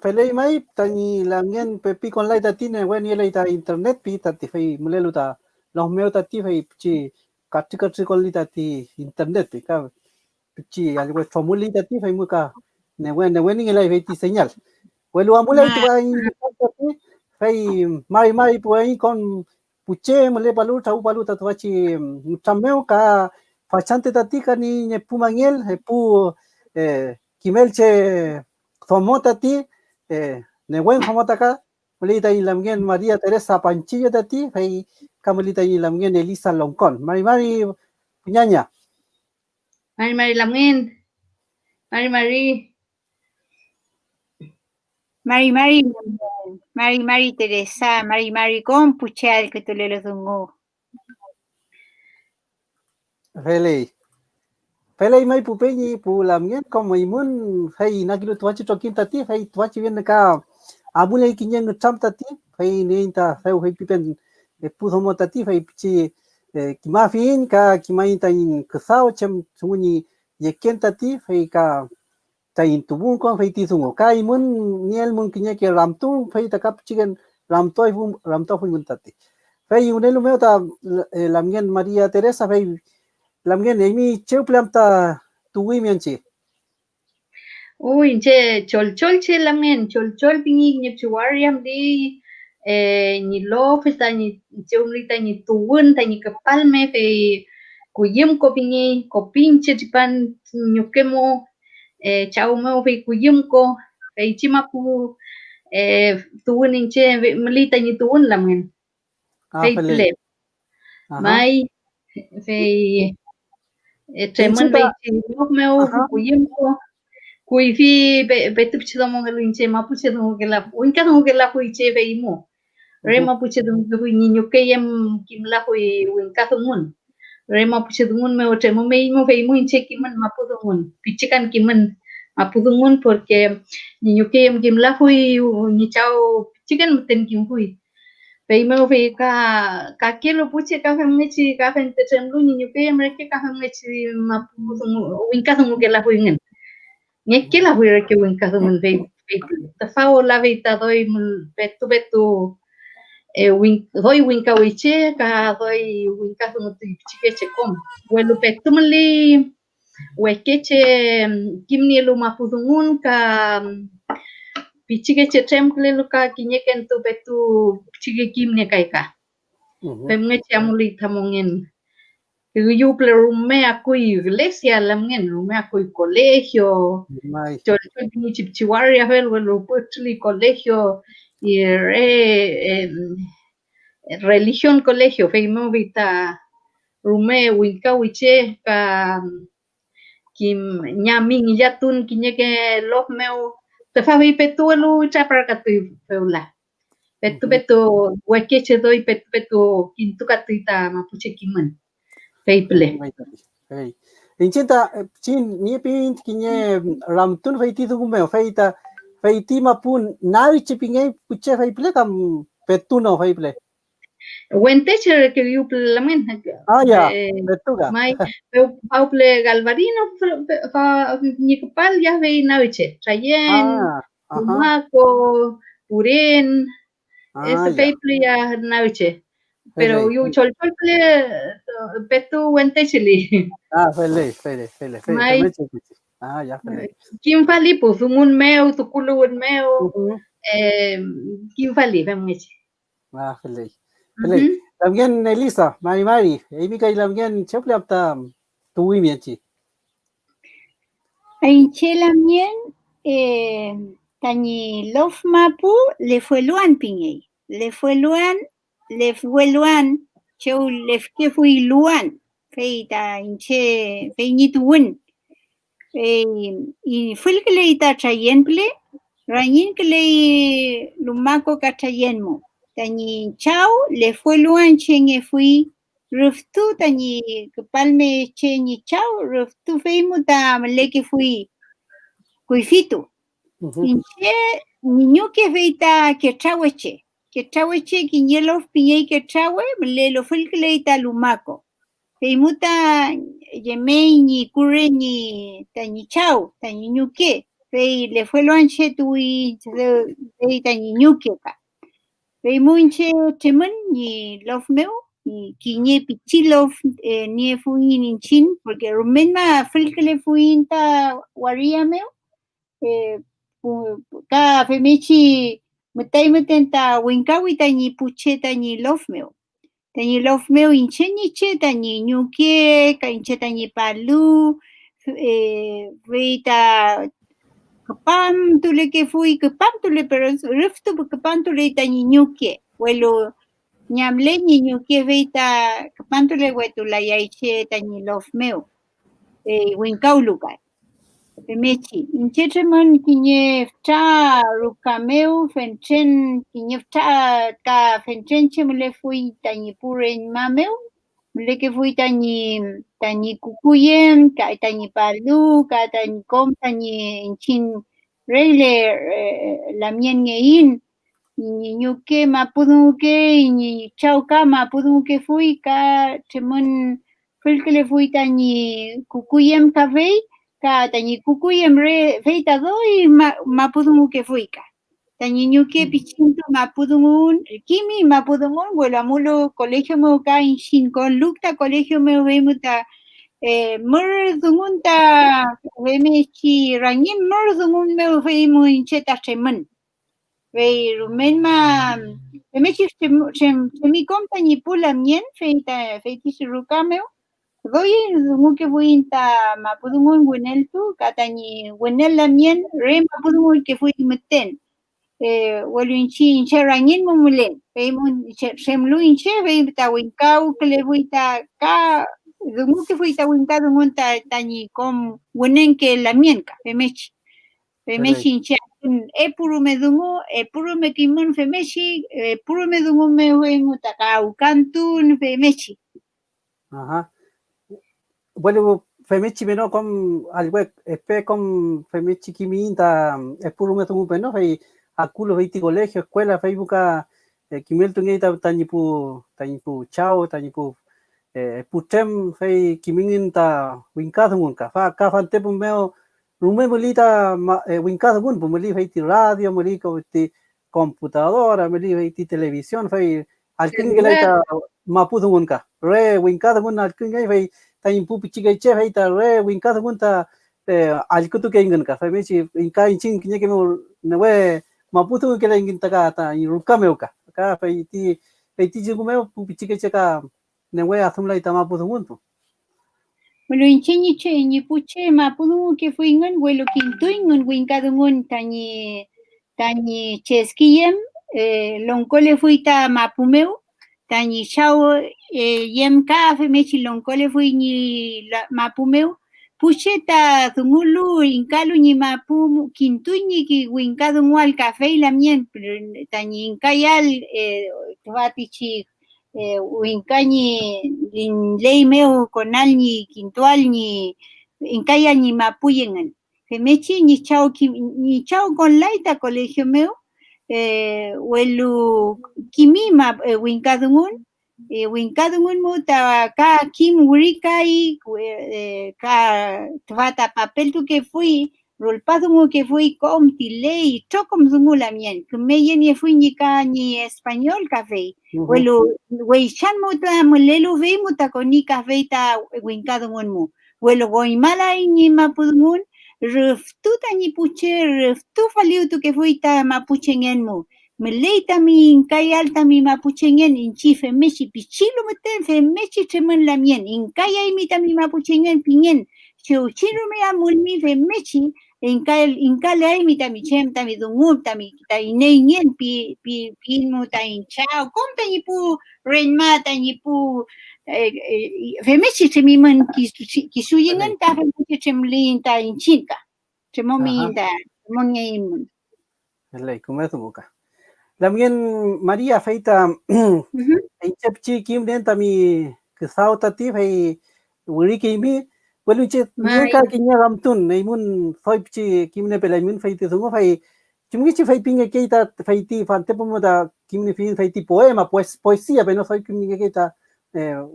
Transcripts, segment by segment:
pelei mai tani lamien pepi con lai tati ne wen yelai ta internet pi tati fei mulelu ta los meu tati fei pichi katri con li tati internet pi ka pichi algo formuli tati fei muka ne wen ngelai fei ti señal welu amulai tu ai tati fei mai pu ai con puche mule palu tatu achi tameu ka fachante tati kani ne pu mangiel pu kimelche Fomotati, Newen Fomotaka, Melita y Lamien María Teresa Panchillo Tati, Fei Camelita y Lamien Elisa Loncón, Mari Puñaña. Mari Lamien, Mari Teresa, Mari con puchal que tú le lo dungo. Felei mai pupeñi pu Lamien como imun, Fei Nagilu Tuachi Tokin Tati, Fei Tuachi viene acá, Abule Kiñen Cham Tati, Fei Neinta, Fei Pipen, Puzomo Tati, Fei Pichi, Kimafin, Ka Kimainta in Kusao, Chem Suni, Yeken Tati, Fei Ka. Tain tubun kon fei ti sungo kai mun niel mun kinya ke ramtu fei ta kap chigen ramto fu mun tati fei unelu meu ta lamien Maria Teresa fei lamien emi cheplam ta tuwi mianchi uy che chol che lamien chol pingi ni chuariam di ni lof ta ni chumli ta ni tuwun ta ni kapalme fe kuyim ko pingi ko pinche chipan nyukemo chaumo fe kuyim ko fe chimaku tuwun inche mlita ni tuwun lamien fe ple mai fe tremen fe nyukmeo kuyim ko Kuifi betu pichado mo galinche mapuche do gela uinka do gela huiche veimo re mapuche do niño que yem kimla hui uinka do mun re mapuche do mun me oche mo meimo veimo inche kiman mapudo mun pichikan kiman mapudo mun porque niño que yem kimla hui ni chao pichikan ten kim hui veimo ve ka kilo puche ka mechi ka gente temlu niño que yem re que ka mechi mapudo uinka do gela hui ngen Ni que la voy a que buen caso mun ve ta fa la vita doy betu doy winka wiche ka doy winka so tu chike che kom welu betu mali wekeche kimni lu mapudungun ka pichike che temple lu ka kinyeken tu betu chike kimni kaika pemnge chamuli tamongen Yuple rumea kui iglesia lamgen rumea kui colegio yo ni chipchiwari a ver lo puchli colegio y religión colegio feimo vita rume winka wiche ka kim nyamin yatun kinyeke los meu te fa vi petuelu chapra katu feula petu wekeche doi petu kintukatita mapuche kiman Feiple. Incinta chin ni pin kinye ramtun feiti tu kumeo feiti mapun nawi chipinge puche feiple kam petuno feiple. Wenteche que yo plamen. Ya, betuga. Mai pauple galvarino fa ni kupal ya ve nawiche. Trayen, Mako, Puren, ese feiple ya nawiche. Pero yo cholpole petu wentechili. Fele. Ya, fele. Kim fali pues un meu, tu culo un meu. Kim fali, vamos. Fele. También Elisa, Mari, Emika y también Cheple hasta tu mienchi. Ainchela mien, Tani Love Mapu, le fue luan piñey. Le fue luan, cheu le fui luan. Feita, inche, feñituun. Y fue el que le ita chayenple, rañin que le lumaco cachayenmo. Tani chao, le fue luan chenge fui. Ruftu tani palme chenyi chao, ruftu feimu ta maleke fui kuifitu. Inche niño que veita que chaweche quiñelo piñei que chawe, le lo fue el que leita lumaco. Feimuta yemei ni kure ni tani chao, tani ñuque, Fei le fue lo anche tui de tani nyukeka. Fei munche temen ni love meu ni kinye pichi love ni fuin in chin porque rumenma frikele fuin ta waria meu ka femechi mutai mutenta winkawi tani puche tani love meu. Tani love meu inche ni che tani nyuke ka inche tani palu veita kapam tule ke fui kapam tule pero riftu kapam tule tani nyuke welo nyamle ni nyuke veita kapam tule wetula yaiche tani love meu winkau lugar Mechi, inchecheman kinye fta rukameu fenchen kinye fta ka fenchen chemule fui tani pure mameu mule ke fui tani kukuyem ka tani palu ka tani kom tani inchin reile la mien ngein ni nyuke mapudun ke ni chauka mapudun ke fui ka chemon filkele fui tani kukuyem ka vei ka tani kukuyem re feita doi mapudungu ke fuika. Tani nyuke pichinto mapudungun, kimi mapudungun, bueno amulo colegio meu ka in con lukta colegio meu vemuta murdungunta vemechi rangin murdungun meu veimu incheta chemen. Vei rumenma vemechi chemikom tani pula mien feita feiti rukameu. Doi dungu fui inta mapudungun winel tu katani winel lamien re mapudungun ke fui meten welu inche rangin mumulen peimun semlu inche ve ta winkau kle fui ta ka dungu ke fui ta winka dungun ta tani kom winen ke lamien ka femechi inche puru me dungu puru me kimun femechi puru me dungu me hui mutaka ukantun femechi Ajá. Bueno, femichi beno com algo espe com femichi kiminta puro me tungu beno fai akulo veiti colegio escuela Facebook kimel tungita tanipu chao tanipu putem fai kiminta winkadungun ka fante pumeo rume molita winkadungun pumeli veiti radio moli ti computadora meli veiti televisión fai alkin gelaita mapudungun ka re winkadungun alkin fai tayin pupi chica che hay ta re winkada gunta alkutu ke ingan ka fa mechi inka inchin kinye ke mo newe maputu ke la ingin ta ta ruka meuka ka fa iti jigu meu pupi chica che ka newe athumla ita maputu guntu Bueno, inche che ni puche maputu ke fuingan welo kintuingun winkada ngun tani cheskiyem lonkole fuita mapumeu tani chao yem ka fe mechi lonkole fui ni mapumeu pucheta zungulu inkalu ni mapu kintuñi ki winkadu ngual café y la mien tani inkayal tvatichi winkañi ley meu conal ni kintual ni inkayal ni mapuyengan fe mechi ni chao con laita colegio meu welu kimima winkadungun winkadungun muta ka kim wurikai ka tvata papel tu que fui rolpadungu que fui com tilei chokom zungula mien kumeyen ye fui ni ka ni español café welu weichan muta mulelu ve muta koni café ta winkadungun mu welu goimala ni mapudungun ruftuta ni puche ruftu faliu tu que fuita mapuchengen mu meleita mi kai alta mi mapuchengen inchi femechi pichilo meten femechi chemen la mien inkaya imita mi mapuchengen pingen cheuchiro me amul mi femechi inkala imita mi chem ta mi dungu ta mi ta inenien pi mu ta inchao komta ni pu renmata ni pu femechi chemiman kisuyengan ta femechi chemlin ta inchinka chemominta monyein lei como tu boca también María feita chepchi kim denta mi ksauta ti fei wuriki mi welu che nunca kinya ramtun neimun foipchi kimne pelaimun feiti sungo fei chumgichi fei pinge keita feiti fante pomoda kimne fin feiti poema pues poesía pero no soy kimne keita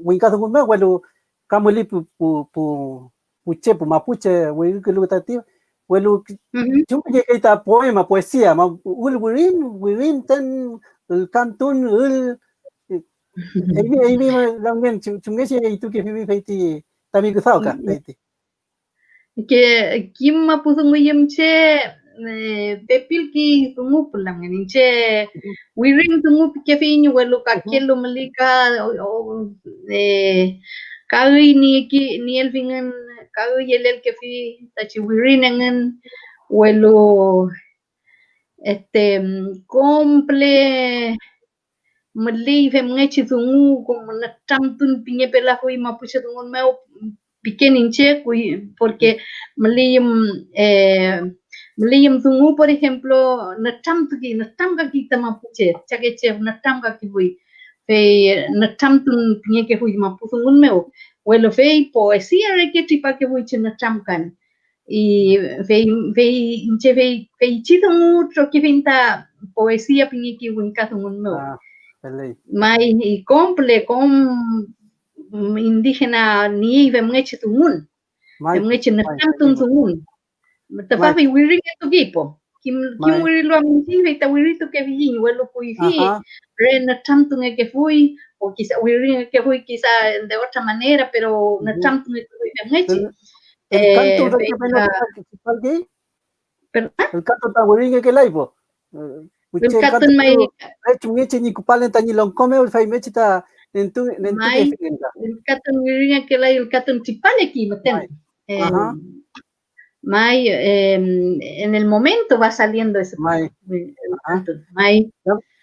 winka sungo welu kamuli pu che pu mapuche welu tati Bueno, yo me llegué a poema, poesía, wirin, tan, el cantón, ahí mismo, también, chunguese, y tú que viví, feiti, también que sauca, feiti. Que kim puso muy che pepil ki tungu pulang ni che wiring tungu ke fin welo ka kelo malika kagi ni el fingan kagi yelel ke fi tachi wiring ngan welo komple mali fe mngechi tungu como na tantun pinye pela hui mapuche tungu meu pequeninche porque mliyum tungu por ejemplo natam ki tamapuche chakeche natam ka ki hui fe natam tun pinye ke hui maputungun meu welo fe poesía re que tipa que hui natam kan y fe chitungu tro que vinta poesía pinye ki hui katungun meu mai y comple indígena ni vemngechi tungun vemngechi natantun tungun tafa fi wiri to gipo kim wiri lo aminti ve ta wiri to ke vi welo pui fi re natantun que fui o quizá wiri que fui quizá de otra manera pero natantun que fui vemngechi el canto de que el canto ta wiri que laipo el canto mai chungeche ni kupale ta ni lonkome ul fai mechita nentu el canto wiri que lai el canto tipale ki maten May, en el momento va saliendo ese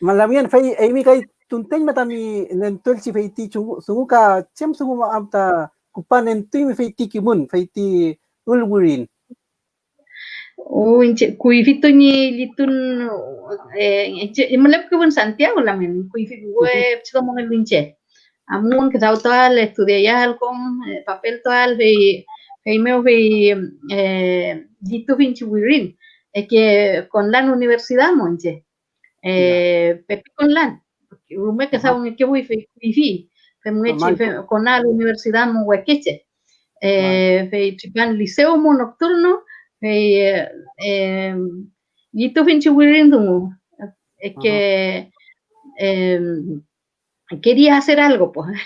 Malamian fai emi kai tunten matami nentul si feiti sunguka chem sungu amta kupan nentu feiti kimun feiti ulwurin kuifito ni litun malap ko Santiago lamen kuifit web como el linche amun que tal estudiar ya algo papel tal de meu dito vinci wirin que con la universidad monche pepe con la rume que saben que voy fi con la universidad mo huequeche fe chipan liceo mo nocturno dito vinci wirin dungu que quería hacer algo pues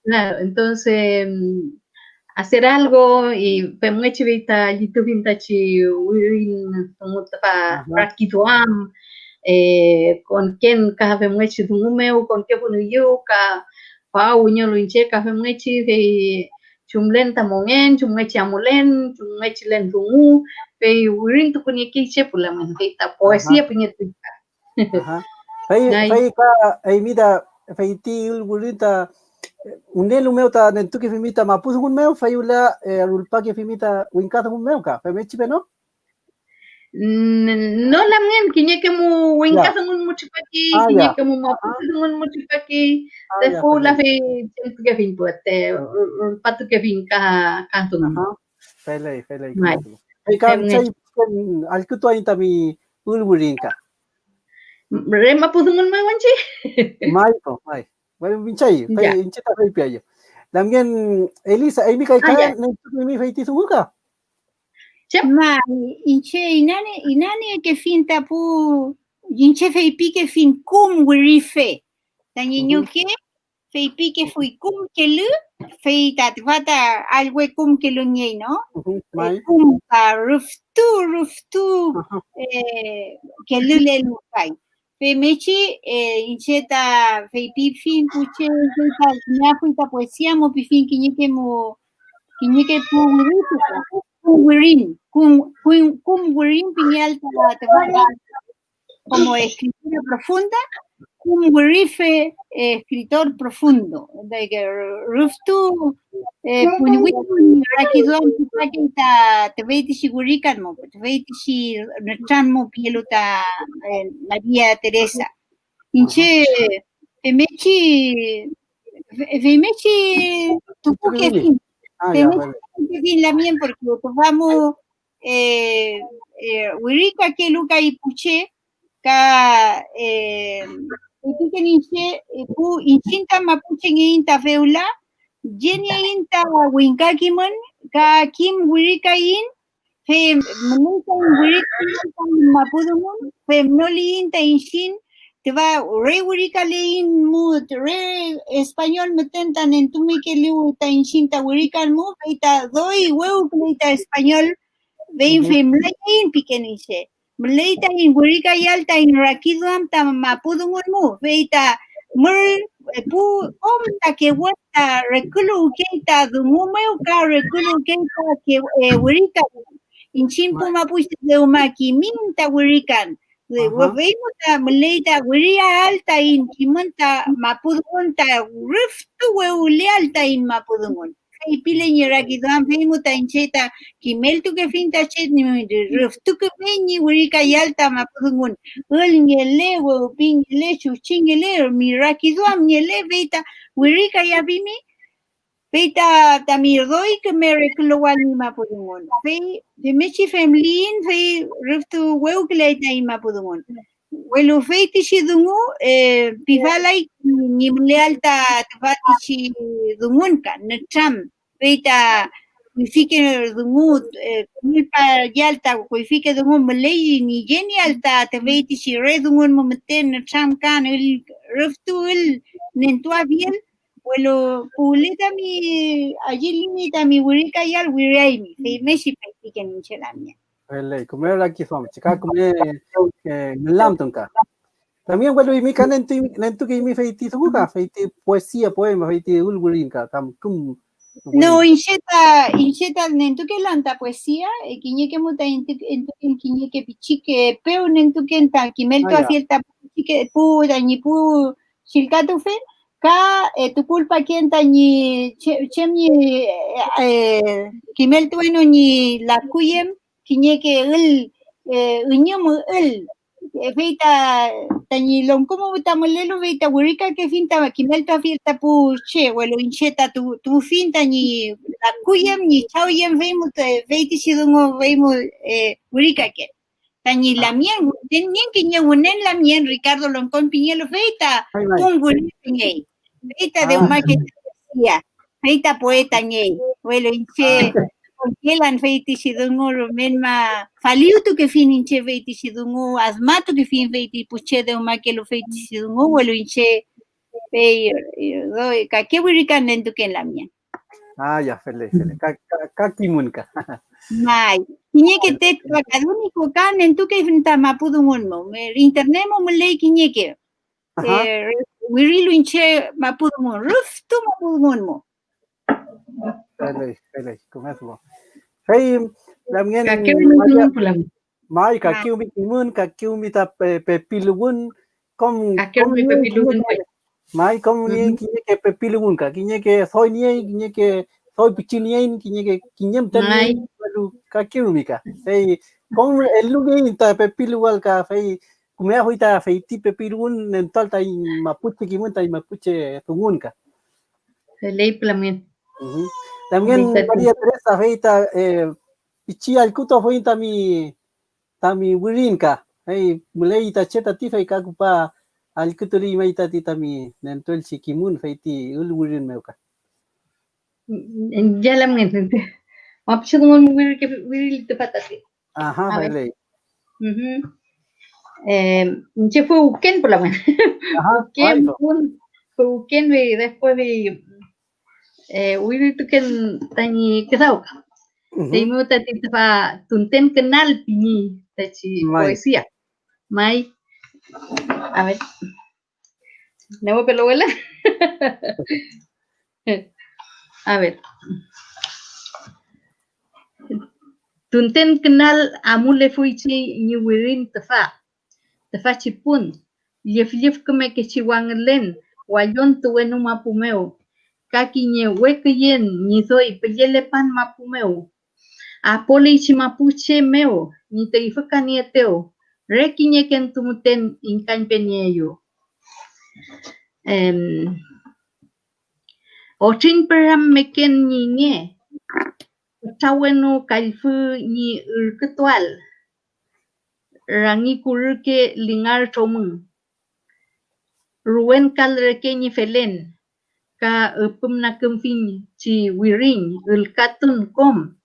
claro entonces hacer algo y pemuechivita YouTube intachi wirin tumuta rakituam con quien ka pemuechi tumumeu con que punu yo ka pa unyo luinche ka pemuechi de chumlen tamongen chumwechi amulen chumwechi len tumu pe wirin tu punya kiche pulamen kita poesía punya tuka fai ka ai mida fai ti ulgurita unel meu ta nentu que fimita mapus un meu fai ula ulpa que fimita winkata un meu ka fai mechi no no la mien kinya que mu winkata un muchipaki kinya que mu mapus un muchipaki de fula fe que fin puete ulpa tu que vinka kanto fai ai ka chai al kuto ai tami ulgurinka re mapus un meu wanchi mai bueno, Vinchay, incheta fai piayo. También Elisa, ahí mi caicán, mi feiti suguka. Ma, inche inane que fin tapu, inche fei pique fin cum wirife. Tañiño que fei pique fui cum que lu, fei tatvata algo cum que lu ñei, ¿no? Cum ka ruftu, que lu le lukai. Mechi incheta feipi fin puche incheta ñafuita poesía mo pifin kiñeke tu wirin piñalta como escritura profunda wirife escritor profundo de que ruftu punwitun rakiduan ta teveiti sigurikan mo teveiti si natran mo pieluta María Teresa inche femechi tupu que fin femechi la mien porque vamos wirika que luka y puche ka Ipiken inche inchinta mapuche inta feula Jenia inta winkakimon ka kim wirikain fe mulita wirikain mapudungun fe noliin ta inshin te va re wirikalein mu re español metenta nentumi que liu ta inshin ta wirikan mu fe ta doi weu ta español vein fe mlayin pikeniche mlaita in wirikayal ta in rakiduam ta mapudungun mu fe ta mur pu omta que vuelta reculu keita dumumeu ka reculu keita que wirika inchimpu mapuche de umaki minta wirikan veimo ta mleita wiria alta in kimanta mapudunta riftu weule alta in mapudungun kai pile nyeraki dam veimo ta incheta kimeltu que finta chet ni riftu que ni wirika yalta mapudungun ngele wo pingele chuchingele miraki dam nyele veita wirika ya bimi veita tamirdoi que me recloani mapudungun ve de mechi femlin ve riftu weukleita in mapudungun welu feiti shidungu pivalai ni mlealta tvati shidungunka netram veita kuifike dungu milpa yalta kuifike dungu mlei ni geni alta tveiti shi redungun momenten netram kan el riftu el nentua bien welu pulita mi allí limita mi wirika yal wiraimi fe meshi feiti ni chelamia Vale, como era aquí somos, chica, como Lamtonka. También vuelvo y mi canal nentu que mi feiti suga, feiti poesía, poema, feiti ulgurinka, tam cum. No, incheta nentu que lanta poesía, quiñe que muta quiñe que pichique, pero nentu que enta kimelto afielta pichique pu dañi pu shilkatu fe, ka tu culpa que enta ni chemni kimelto eno ni la kuyem quiñe que el uñomo el veita tañi lon como tamolelo veita wirika que finta kimelto afielta pu che welo incheta tu finta ni la kuyem ni chauyem veimu veiti sidungo veimu wirika que tañi la mien nien que ni unen la mien Ricardo Loncón Piñelo veita un wirika veita de uma que decía veita poeta ñei welo inche Kelan feiti sidungu menma faliutu que fin inche feiti sidungu asmatu que fin feiti puche de uma que lo feiti sidungu welo inche pe ka que wirikan nentu ken la mia Ya feliz ka kimunka mai kiñe que te académico kan nentu que finta mapudungun mo internet mo mlei kiñe que wirilu inche mapudungun ruftu mapudungun mo feliz como eso hey lamien mai ka kiumi kimun ka kiumi ta pepilugun kom mai kom ni kiñe que pepilugun ka kiñe que soy pichini kiñe que kiñem tan ka kiumi ka hey kom el lugen ta pepilugal ka hey kumea hoita feiti pepilugun en tal ta mapuche kimun ta mapuche tungun ka lei plamen también María Teresa feita pichi alkuto feita mi wirinka hey mulei ta cheta ti fei ka kupa alkuto li mai ta ti tami nentol sikimun feiti ul wirin meuka ya la mente option un wiril te patati vale che fue Uken por la buena fue Uken y después de wiril tu ken tani kesau Temu tadi tepa tunten kenal pini tachi poesía. Mai. A ver. ¿No pelo huele? A ver. Tunten kenal amule fuichi ni wirin tefa. Tefa chipun. Lief keme ke chiwang len. Wayon tuwenu mapumeu. Kaki nye wekayen ni soy peyelepan mapumeu. Apole chimapuche meo, ni te ifuka ni eteo, requiñe que en tumuten incan peñeyo. Ochin peram meken ni nye, tawenu kalfu ni urketual, rangi kuruke lingar chomun, ruen kalreke ni felen, ka pumna kumfin chi wiring el katun kom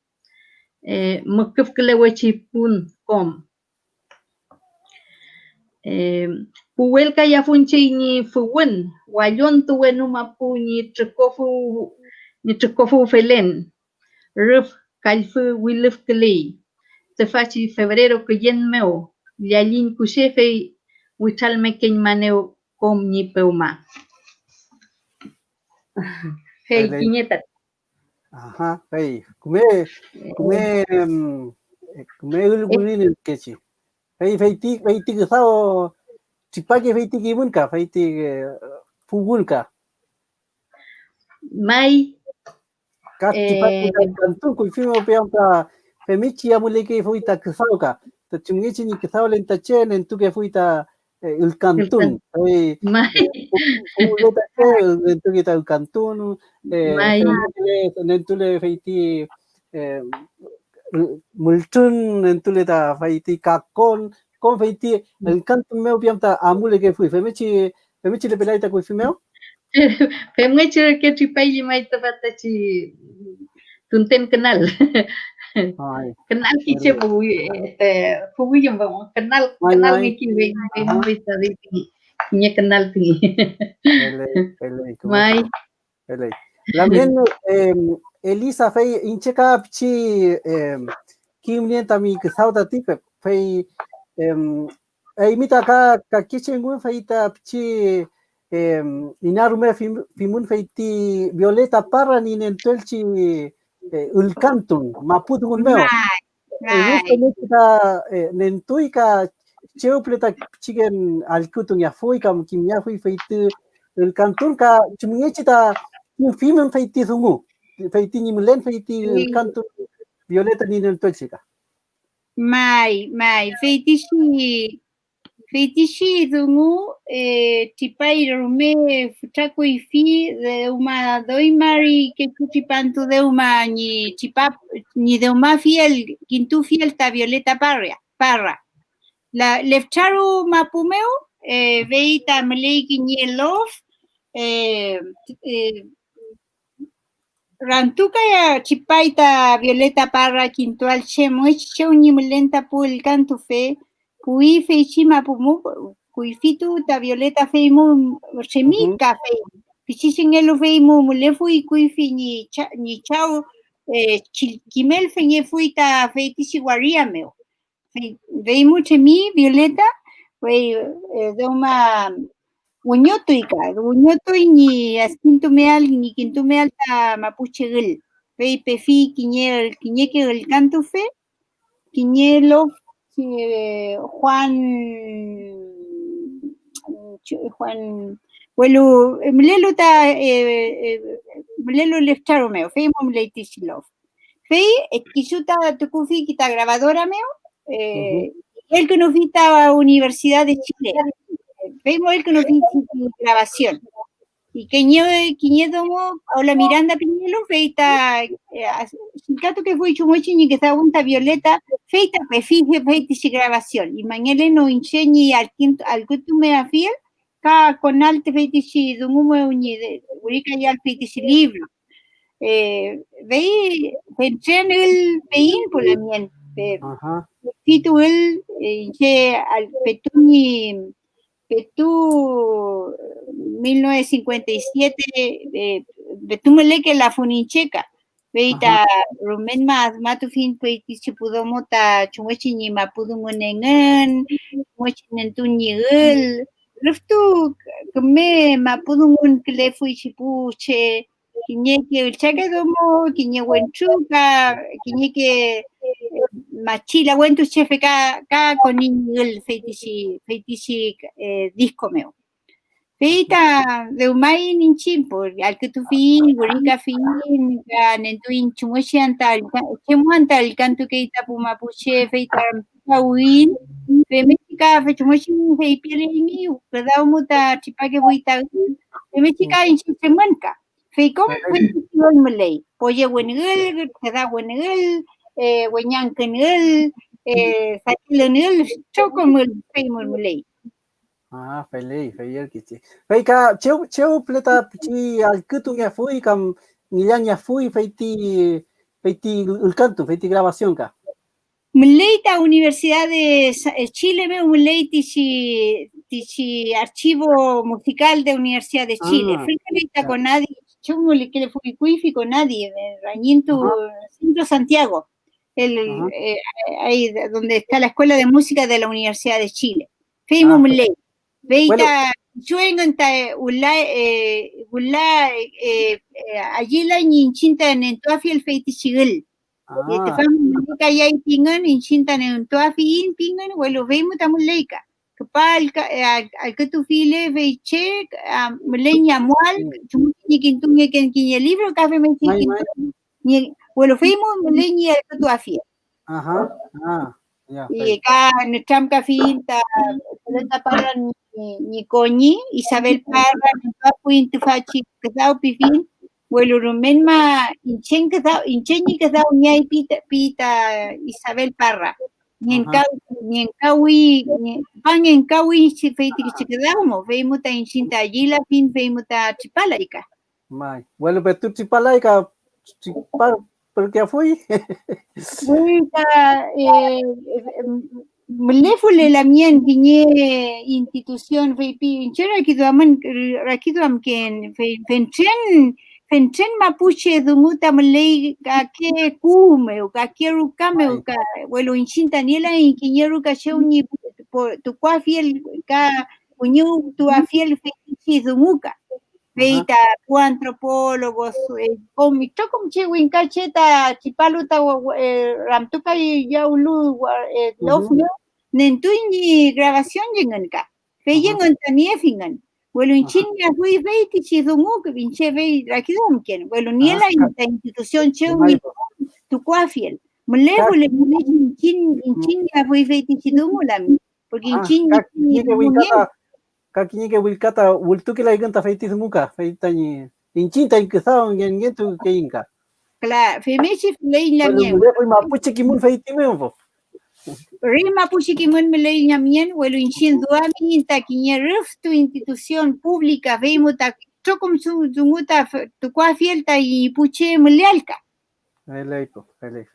mukuf kelewe chi pun kom puwel ka ya funchi ni fuwen wayon tuwe numa pu ni trikofu felen ruf kalfu wiluf kele tefachi febrero que yen meo lialin kushefe wichal meken maneo kom ni peuma hey Pele. kiñeta Ajá, hey, kume ulgurin kechi. Hey, feiti sao chipake feiti kimunka, feiti fugunka. mai Ka chipake kantun kuifimo peamka femichi amuleke fuita ksauka. Tachungichi ni ksau lenta chen en tuke fuita el cantun. Hey, mai fuleta che en tuke el cantun. mai Nentule feiti multun nentule ta feiti kakon con feiti el cantun meu piamta amule que fui femichi le pelaita kui fimeo. Femweche que chipai mai tabata chi tunten kenal. Ay, Kenal kiche bu fugu yang bang kenal Mai. ngikin we bisa di nya kenal ti. Pele, Mai pele. Lamien Elisa fei incheka pchi kim nienta mi ksauta tipe fei imita ka kichengun feita pchi inarume fimun feiti Violeta Parra ni nentuelchi ulcantun maputungun meo. Rusto neta nentuika cheupleta chigen alkutun ya fui kam kim ya fui feiti ulcantun ka chumngechita fimun feiti zungu feiti ni mulen feiti ulcantun Violeta ni nentuelchika. Mai, feitishi dungu, tipai rume futako ifi de uma doimari que chutipantu de uma ni chipap ni de uma fiel, quintu fiel ta Violeta Parra. La lefcharu mapumeu, veita meleiki ni elof, rantuka ya chipaita Violeta Parra quintual chemo ni mulenta pul cantu fe kui fe chima pumu kui fitu ta Violeta fe mu chemi café pichisin elu fe mu mule fui kui fi ni chao kimel fe ni fui ta fe tisiguaria meo ve mu chemi Violeta fe de uma Uñotoy ni asquintumeal ni quintumeal ta mapuchegel. Fei pefi quiñeque el cantufe, quiñelo Juan mlelo ta mlelo leftaro meo, fei mom leitishlov. Fei quisuta tukufi quita grabadora meo, el que nos vita Universidad de Chile. Vemos el que nos dice grabación. Y que domo, Paula Miranda Piñelo, feita, sincato que fue chumochi ni que estaba unta Violeta, feita pefije, feita si grabación. Y mañana no enseñi al que me afiel, ka con alte feita si dungumo uñi de urica y al feita si libro. Veí, pensé en el peín por la mien. Fitu el, al petuni, Petú 1957 Betumele que la funincheca veita rumen más matu fin peiti pudomo ta chumuchi ni mapudumunengen chumuchi nentuñigel ruftu keme mapudumun kle fui chipuche kiñeke el chaquedomo kiñe wenchuca kiñeke machila wentu chefe ka con el feitishi disco meo. Feita de umay ninchimpo, al que tu fin, gurica fin, nentuin chumuchianta, chemuanta el canto que ita pumapuche, feita pauin, femechica fechumuchin feipirimi, pedao muta chipaque buita, femechica inchichemanca. Feikom feitiol mulei, poye wenigel, queda wenigel, Hueñancanel, Saquilanel, Chocomul, Feimul Muley. Feliz kici. Fai ka cheu pleta pici al kutu ya fui kam nilanya fui feiti ulcanto, feiti grabación ka. Mleita Universidad de Chile, veo Mleita tichi archivo musical de Universidad de Chile. Frita con nadie, chumule que le fui cuifi con nadie, Rañinto, Centro Santiago, ahí donde está la Escuela de Música de la Universidad de Chile. Feimo Mleita. Veita, chuenganta allí la ninchinta en Tuafi el feiti chigel. Te famo ka yai pingan in chintan en Tuafi in pingan, bueno, vemos tamu leika. Kapal al que tu file veiche leña mual, ni quintunye que en libro café me ni bueno, vemos leña al Tuafi. Y acá en el Trump Café está para ni coñi Isabel Parra ni papuin tu fachi que da pifin bueno rumen ma inchen que da ñai pita Isabel Parra ni en kawi ni pan en kawi si feiti que se quedamos vemos ta inchinta allí la fin vemos ta chipalaika bueno pero tu chipalaika porque fui Mlefule la mien viñe institución VP chera rakiduam ken fenchen mapuche dumuta mlei ka ke kume o ka keru kame o ka bueno inchinta niela in kiñeru ka cheuni tu kwa fiel ka uñu tu afiel fetichi dumuka veita antropólogos como che cacheta chipaluta ramtuka ya ulu lofno nentuini grabación yenganka feyengan tanie fingan bueno inchinya hui veiti chidumu que vinche vei rakidom ken bueno ni la institución cheuni tu kwafiel mlevo le inchinya hui veiti chidumu la porque inchinya kakiñe que wilkata wultuki la iganta feiti muka feitani inchinta inkizao ngen tu que inka claro femechi lei la mien fue mapuche kimun feiti membo rima puchi kimun lei la mien welo inchin duami inta kiñe tu institución pública veimo ta chokom su dumuta tu kwa fielta y puche mlealka leipo fele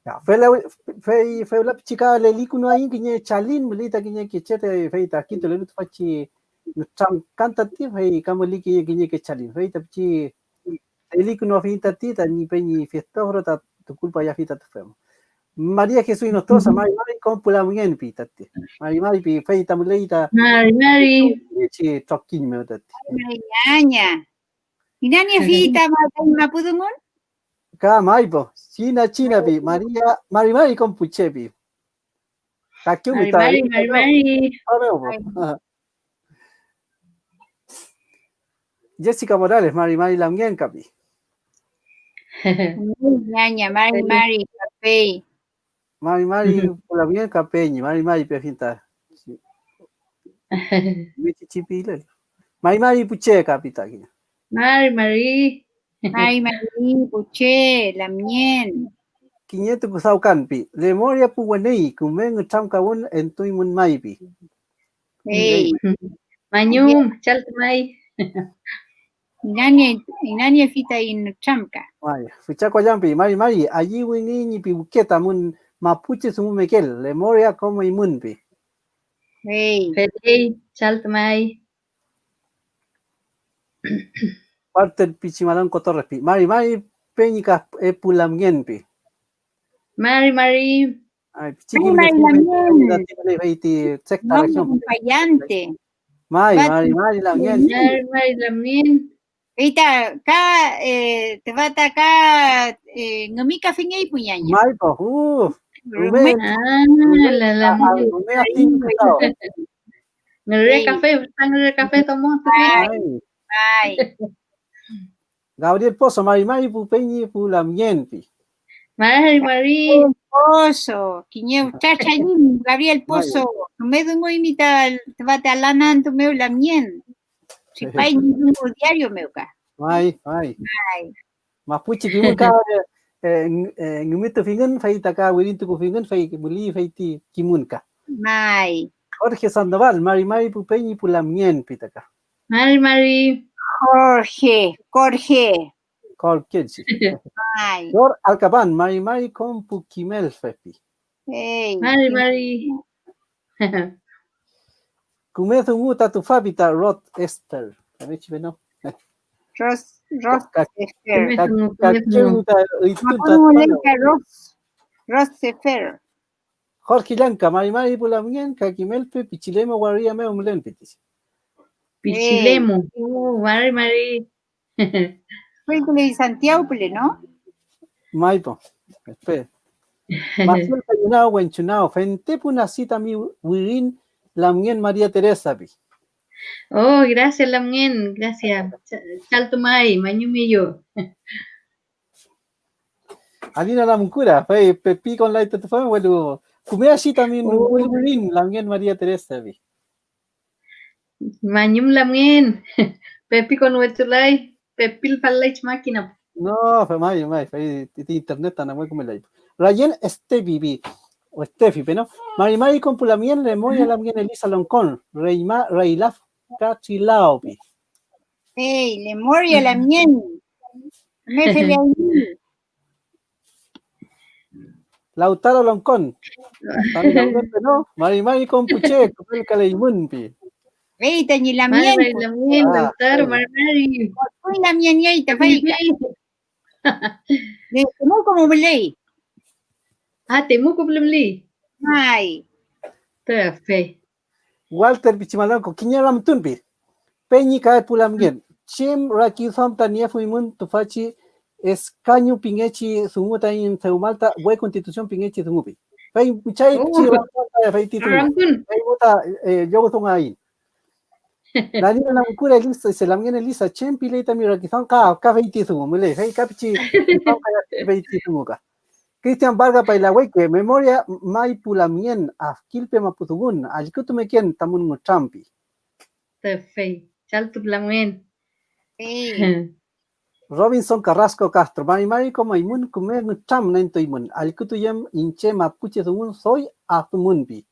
ya fue la chica le likuno ahí kiñe chalin mlita kiñe que chete feita quinto le fachi nutam cantati fei kamali kiñe que chalin feita pichi le likuno feita tita ni peñi fiesta horota tu culpa ya fita tu femo María Jesús Nostrosa Mari compula mien pitati Mari pi feita mleita Mari chi tokin me tati ñaña inani fita ma pudungon ka maipo China pi Mari con puchepi Mari Jessica Morales Mari Lamien capi ñaña Mari café Mari la bien capeñi Mari pefinta Michi chipile Mari puche capita aquí Mari puche la mien 500 kusau kanpi lemoria puwanei kumen chamka won entui mun maipi Mañum chaltmai inani fita in chamka vaya ficha kwa jampi Mari allí wini ni pi buketa mun mapuche sumu mekel lemoria como imunpi Feli chaltmai parte pichimalan kotorrepi Mari peñica pulamgenpi Mari ay pichiki me veiti secta región acompañante Mari Lamien Mari Lamien Eita, ka te va a atacar ngomika fingay puñaña. Mari po Ngere café tomó Ay. Gabriel Pozo Mari pupeñi pulamgenpi Mari Pozo, quiñeu chachayin Gabriel Pozo, me dungo imita te va a lanan tu meu la mien. Si pai ningún diario meu ka. Ai. Mapuche kimun ka ngumito fingan fai taka wirin tu fingan fai buli fai ti kimun ka. Mai. Jorge Sandoval, Mari Pupeñi Pulamien Pitaka. Mari. Jorge. Colquenchi. Ay. Dor Alcaban, Mari con Pukimel Fepi. Hey. Mari. Kumezu muta tu fabita Rod Esther. Amici no. Ross. Ross Sefer. Jorge Llanca, Mari Pulamien, Kakimelpe, Pichilemo, Guarria Meo Mulenpitis. Pichilemo. Mari. Fue Santiago, ¿no? Maipo. Espera. Marcel Cayunao, Wenchunao, Fente Punacita mi Wirin, Lamien María Teresa. Oh, gracias, Lamien. Gracias. Chaltumay, Mañumillo. Alina Lamcura, fue Pepi con la Itatufame, bueno, Kumeashi también Wirin, Lamien María Teresa. Mañum Lamien. Pepi con Wetulay. Pepil Palach Máquina. No, fue Mayo, fue internet, tan muy como la Rayen Estevi, o Estefi, ¿no? Mari con Pulamien, Lemoya Lamien Elisa Loncón, Reilaf Cachilaopi. Hey, Lemoria Lamien. Lautaro Loncón. ¿No? Mari con Puche, con el Caleimunpi. Hey, Tañi Lamien. Lautaro, Mari. Uy, Lamien, yaita, faica. ¿Cómo como Belay? Temu Kublimli. Ay. Perfecto. Walter Pichimalanco, Kiñaram Tunpi. Peñi cae Pulamien. Chim Raki Tania Fuimun Tufachi. Escaño Pingechi Sumuta en Seumalta, Hue Constitución Pingechi Sumupi. Fay Muchay Fay Titun. Fay Muta, yo son ahí. La niña la mucura Elisa, se la mien Elisa, Chempile también Rakizan, Fay Tisumu, Mule, Fay Capichi, Fay Tisumuka. Cristian Vargas Pailahueque, Memoria Mai Pulamien, Afkilpe Maputugun, Alcutumekien, Tamun Champi. Perfecto. Chaltuplamien. Robinson Carrasco Castro, Mari como imun, Kume Cham Nento imun, Alcutuyem, Inche Mapuche Sumun, soy Azumunbi.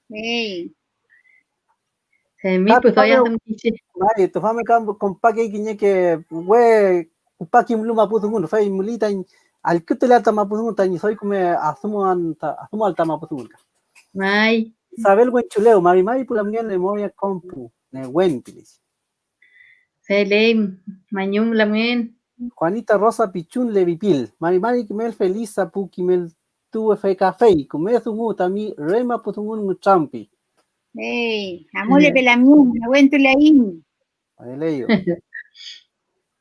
Mi pues hoy hacen kiche. Mari, tu fame con paque guiñe que, we, upaki mluma putumun, fay mulita, Alcutulata Maputumun, tan soy como Azumu alta Maputumun. Mai. Isabel Buenchuleo, Mari Pulamien, Memoria Compu, Nehuenpilis. Selem, Mañum Lamien. Juanita Rosa Pichun Levipil, Mari Kimel Felisa Pukimel tu fe café, Kumezumu Tami, Rema Putumun Champi. Amole Belamien, Aguéntole ahí.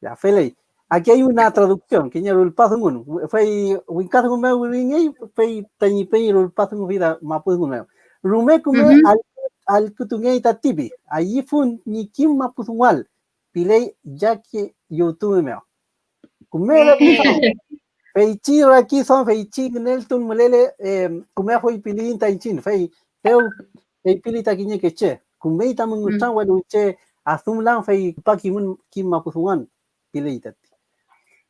Ya, Fele. Aquí hay una traducción, que ya el paso uno. Fue Wincazo Meo Wingy, fue Tañipey el paso en vida, Mapuzumeo. Rumecume al Kutungai Tatibi, allí fue ni Kim Mapuzumual, Pilei Jackie YouTube Meo. Kumera Feichi aquí son Feichi Nelton Mulele, Kumea fue Pilin Taichin, Fei, Teo, Pilita Guiñe que che, Kumeita Munguchan, Weluche, Azumlan Fei Pakimun Kim Mapuzumuan, Pileitat.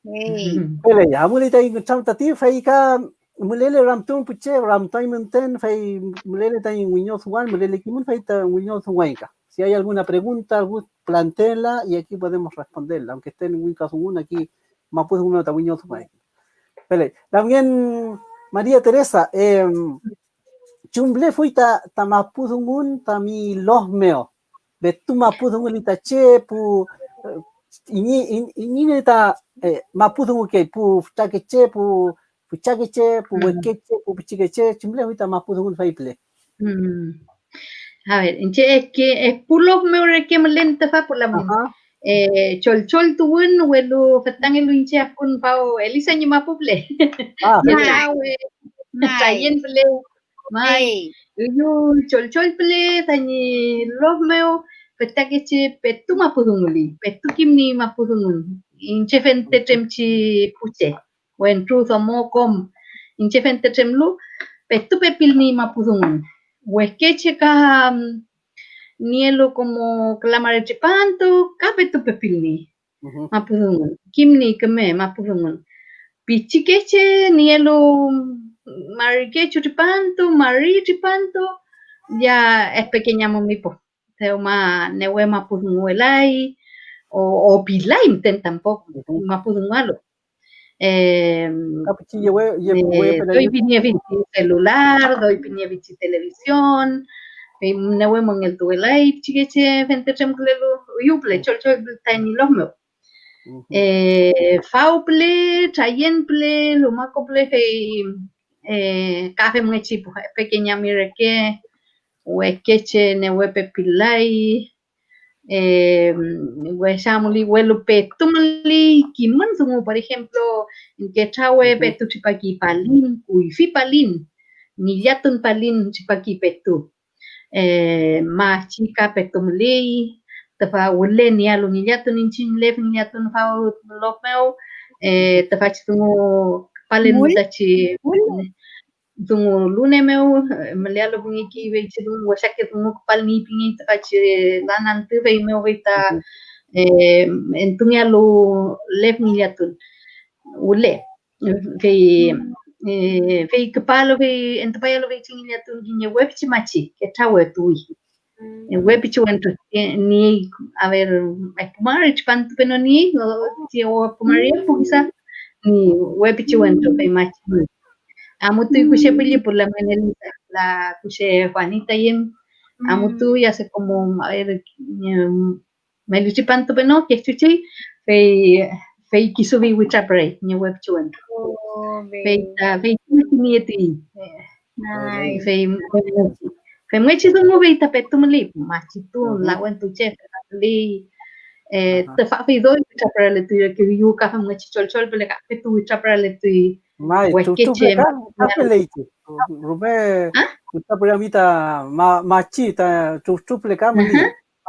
Pele, Amulita Gucham Tati, Feika, Mulele Ramtun Puche, Ramtaimenten, Fei Mulele Tain Wiños One, Mulele Kimun Feita Wiños Huenca. Si hay alguna pregunta, plantéela y aquí podemos responderla, aunque esté en Wincasun aquí, Mapuzumuan Tawiños Huenca. Pele, también María Teresa, Chumble fuita Tamapuzungun, Tami Losmeo, Betu Mapuzungun Itache, Pu. Ini ta Mapuzungu ke pu chakeche pu chakeche pu wekeche pu pichiqueche chimble huita Mapuzungu faiple. A ver, es que es pulos me que me lenta fa por la chol tuun welu fatang elu inche apun pao elisa ni mapuple. Chayen ple mai yu chol ple tani los meo petakeche petu mapudunguli petu kimni mapudungun inche fente temchi puche when truth o mokom inche fente temlu petu pepilni mapudungun huesqueche ka nielo como clamare chipanto ka petu pepilni mapudungun kimni keme mapudungun pichikeche nielo marikecho chipanto mari chipanto ya es pequeña mami po. Teo ma newe mapudunguelay o pilay tampoco, mapudungualo. Kapichi ye Doy piña bici celular, doy piña bici televisión, newe mangel tuelay, chiqueche, gente chemklelu, yuple, chol tiny lomeo. Fauple, chayenple, lumacople, café muechi, pequeña mireke, huequeche, newepe pilay, hueshamuli, huelupe, tumali, kimanzumu, por ejemplo, que chawe petu chipaki palin, kuifi palin, niyatun palin chipaki petu, ma chica petumli, tafa wule nialu niyatun inchin lef niyatun fau lopeo, tafa chitungu palin mutachi, tungu lune meu melialo bungi ki ve chidung wasake tungu pal ni pingi tachi lanan tu ve meu vita entungialu lef niyatun ule ve kepalo ve entapayalo ve chingiyatun ginya web chimachi que tawe tui web chiwantu ni a ver pumar chipantu pero ni o pumaria pugisa ni web chiwantu ve machi amutu kushe pili por la menelita la kushe Juanita yen amutu ya hace como a ver me luchi panto pero que chuchi fe quiso vi wichapre ni web chuan fe ni eti fe muechi do ve tapetu mali machi tu la wen tu che li te fa fe do wichapre le tu que yu ka muechi chol pele ka tu wichapre le tu Mai, tutuple ka leite. Rume kuta pura mita machi ta tutuple ka mali.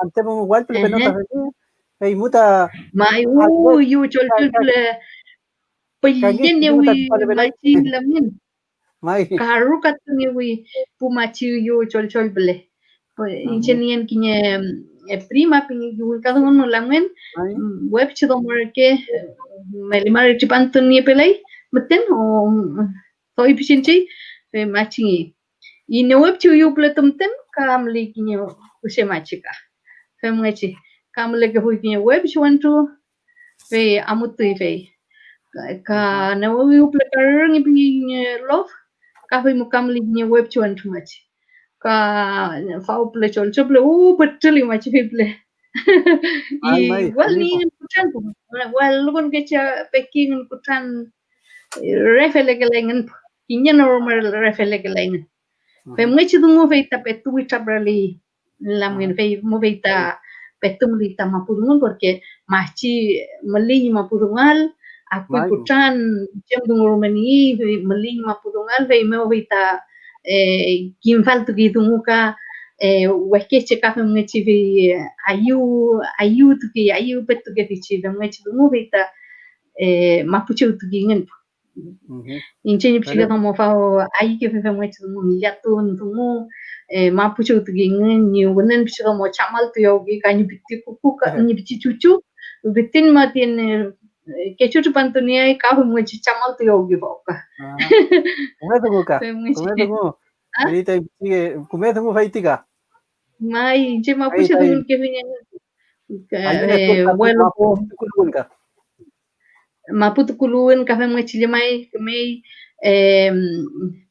Ante mo wal pele penota fe muta mai yu chol ple payen ne wi machi lamin mai karu katni wi pu machi yu chol ple ingenien kinye prima pin yu ka no lamen web chido marke melimar chipanto ni pelai meten o soy pichinchi fe machi y no web chu yu ple tumten kamli kinye use machika fe machi kamle ke hui kinye web chuantu fe amutu fe ka no yu ple karang pinye love ka fe mukamli kinye web chuantu machi ka fau ple chol chople patli machi ple igual ni kuchan igual lugon que cha peking kuchan refele que lengen kinya normal refele que lengen fe muechi dungu fe ta petu wichabrali lamen fe mo fe ta petum li ta mapudungun porque machi mali mapudungal aku kuchan jem dungu romani mali mapudungal fe mo fe ta kim faltu ki dungu ka wekeche ka fe muechi fe ayu tu ki ayu petu ke fichi fe muechi dungu fe ta mapuche tu ki ngen inchen psiga como fa ai que fe muechi dungu milyatun dungu mapuche tu ki ngen ni wonen psiga mo chamal tu yogi ka ni bitti kuku ka ni bitti chuchu bitin ma tien que chuchu pantonia ka fe muechi chamal tu yogi ba ka ahorita sigue comiendo faitica. Mai, je mapuche dungu que viene bueno maputu kuluen ka fe muechi le mai me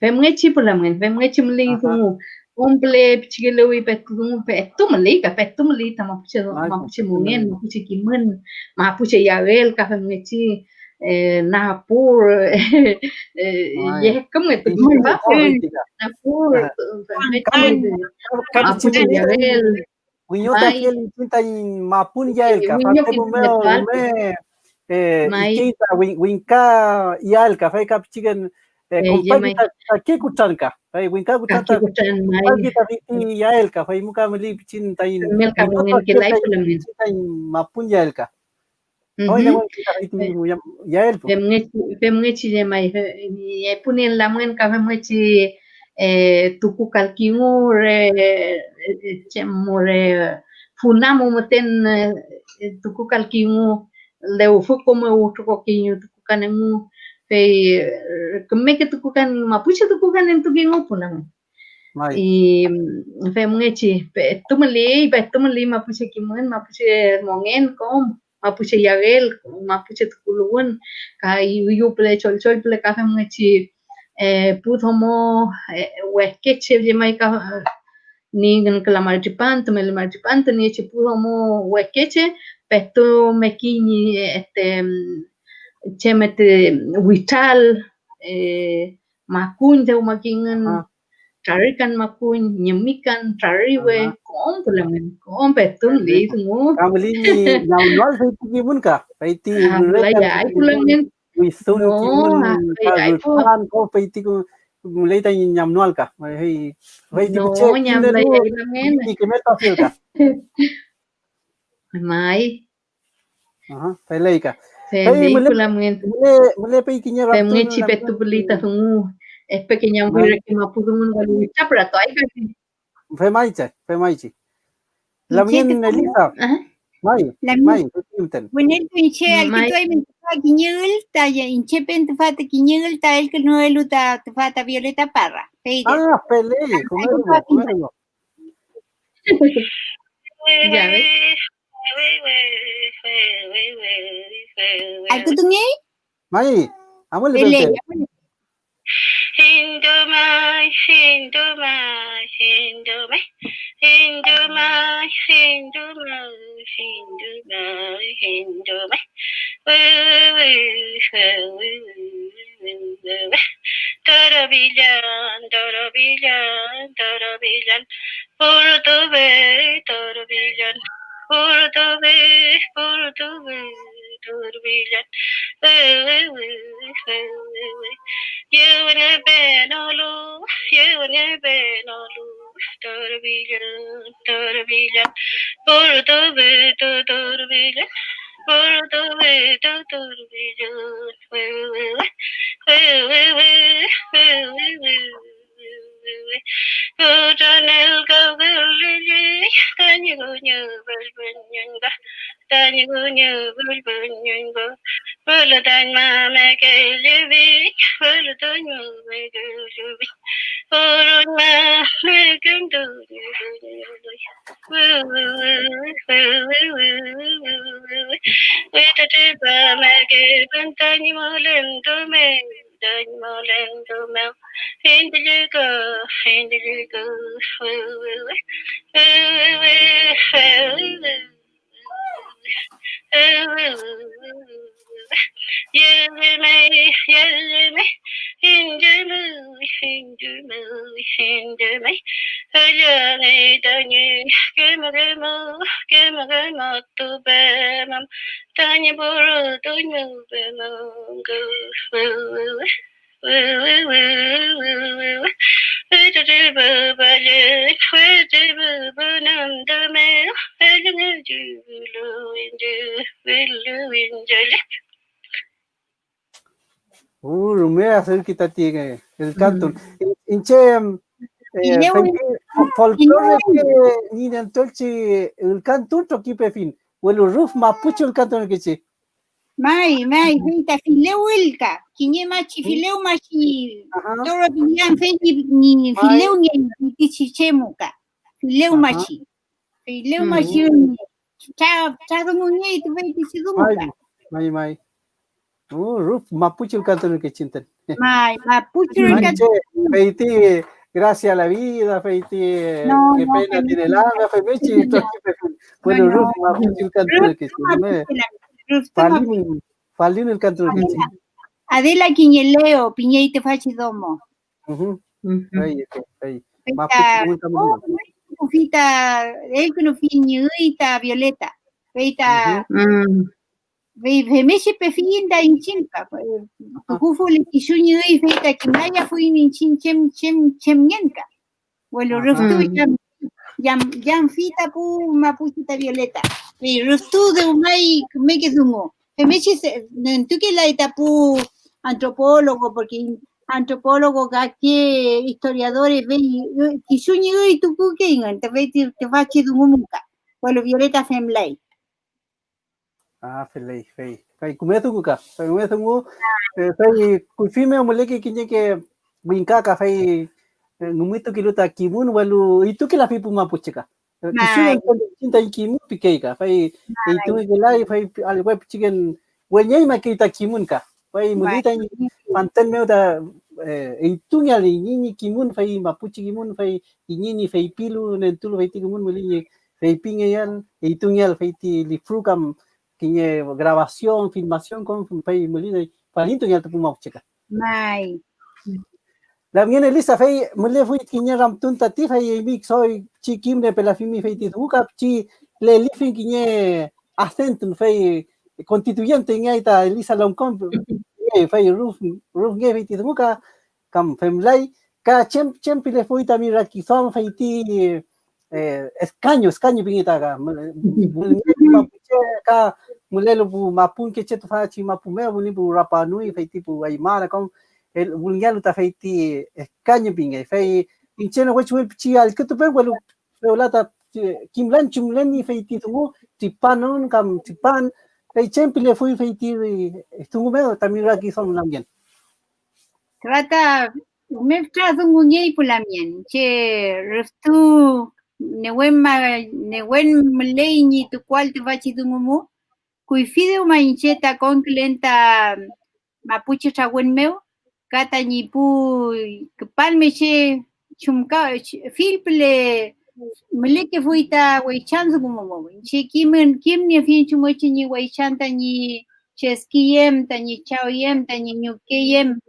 fe muechi por la men fe muechi mli dungu umple pichigele wi petu dungu petu mli ta mapuche mungen mapuche kimen mapuche yavel ka fe muechi na pur ye como tu va na pur mapuche yavel Wiñota kiel tinta in mapun yael ka me ikita winka yal ka fai kap chicken compagita ke kuchanka fai winka kuchanta compagita viti yael ka fai muka meli pichin tain mapun yael ka Femngechi de mai punin la muen ka femngechi tuku kalkingu chemore funamu meten tuku kalkingu leu fu como tuku kinyu tuku kanemu fe keme que tuku kan mapuche tuku kan en tukingu punamu Mai. y fe mungechi petumali mapuche kimun mapuche mongen kom mapuche yagel mapuche tukuluun ka yu ple chol ple ka fe mungechi puthomo wekeche jemai ka ni gan kala marchipan tumel marchipan ni chi puthomo wekeche peto mekini chemete vital makun de makingan Tarikan makun nyemikan tariwe kom pulamen kom petun li tungu Kamlini nyamnol feiti kimun ka feiti pula ya ai pulamen wisun kimun ai po karutan ko feiti ko mulai nyamnol ka hei feiti no kuche nyam kinne la lu ya pulamen ni kemeta fil ka mai felei ka fe fei li mule pulamen mule feiti kinya fe raptun ngi chi petu bulita tungu es pequeña mai mujer que mapudumun galu chapra to ai fe maiche Inchete lamien Elisa mai la timten Wenel pinche al que mai tu hay mentira quiñul ta ya inche pen tu fata quiñul ta el que no eluta tu fata Violeta Parra. Peides. felei comedo ya ves Al que tu ñe mai amole pele. beuten Hindumai, Hindumai, Hindumai, Hindumai, Hindumai, Hindumai, Hindumai. Tarabillan, tarabillan, tarabillan. Portube, tarabillan. Portube, portube, tarabillan. You and a benolu, you and a benolu, Torvilla, Portove, Torvilla, Portove, Torvilla, Gavili, can you go near Belbunga? Can you go near Belbunga? Bulletin, Mamma, Gay, Bulletin, Mamma, Purna, making do. With a tibba, make it, and tiny molendo me, tiny molendo mel. In the go, in the Yelme, Hindu, Hajane Dani, Gemagama to Bemam, Tanya Boro, Dunu Bemam, me hacer kita tiene el canto inche folclore que ni en tolchi el canto to kipe fin bueno roof mapucho el canto que che Mai, vita fileu ilka. Quiñe machi fileu machi. Toro pillan fe ni fileu ni tichichemuka. Fileu machi. Fileu machi. Cha muñe tu ve tichimuka. Mai roof mapucho el canto que chinten Mai, mapucho el canto. Feiti, gracias a la vida, Feiti, qué pena tiene el agua, Femechi, bueno, Ruf, mapucho el canto que Falín el canto que Adela Quiñeleo, Piñeite Fachidomo. Ahí. Fita, el que no fiñuita Violeta. Feita. Vemeshi pefinda inchinka. Kufu le kishunyu y feita kimaya fui inchin chemnyenka. Bueno, ruftu yam fita pu mapuchita Violeta. Y ruftu de umay me que sumo. Vemeshi tú que la etapu antropólogo porque antropólogo que historiadores ve kishunyu y tu que ingan te fachi dumuka. Bueno, Violeta Femlay. Felei. Kumetu ka. Kumetu fei kuifime muleki kinye ke winkaka fei ngumito kiluta kimun walu itu kila pi Mapuche ka. Mai. Kisugan cinta kimun pikei ka. Fai itu gelai fai al web chicken wenyai ma kita kimun ka. Fai mulita ni panten meu da itu ngali ni kimun fai Mapuche kimun fai ini fai pilu nentul fai kimun muli fai pingeyan itu ngal fai ti lifrukam tiene grabación, filmación con fai muli palinto ngal tu Mapuche ka. Mai. La mienne Elisa fei mulle fui kinya ram tun tati fei mix soy chi kim ne pela fimi fei ti tuka chi le lifin kinye acentun fei constituyente ngaita Elisa Loncom fei roof nge fei ti tuka kam femlai ka chem le fui tami rakizon fei ti escaño pingita ka ka mulelo bu mapun ke chetu fa chi mapume bu ni bu rapanui fei ti bu aimara kom el vulgar ta feiti escaño pinga fei incheno wechu chi al que tu pe welu feolata kimlan chumlan ni feiti tu tipanon kam tipan fei chempile fui feiti estuvo medio también aquí son también Trata me trazo ngunyei pulamien che restu newen mlei ni tu cual te vachi dungumu kui fideo mancheta con clienta Mapuche chawen meu kata ni pu palme che chumka filple mleke fuita we chanzu gumo che kim ni fin chumochi ni we chanta ni cheskiem tani chaoyem tani nyukeyem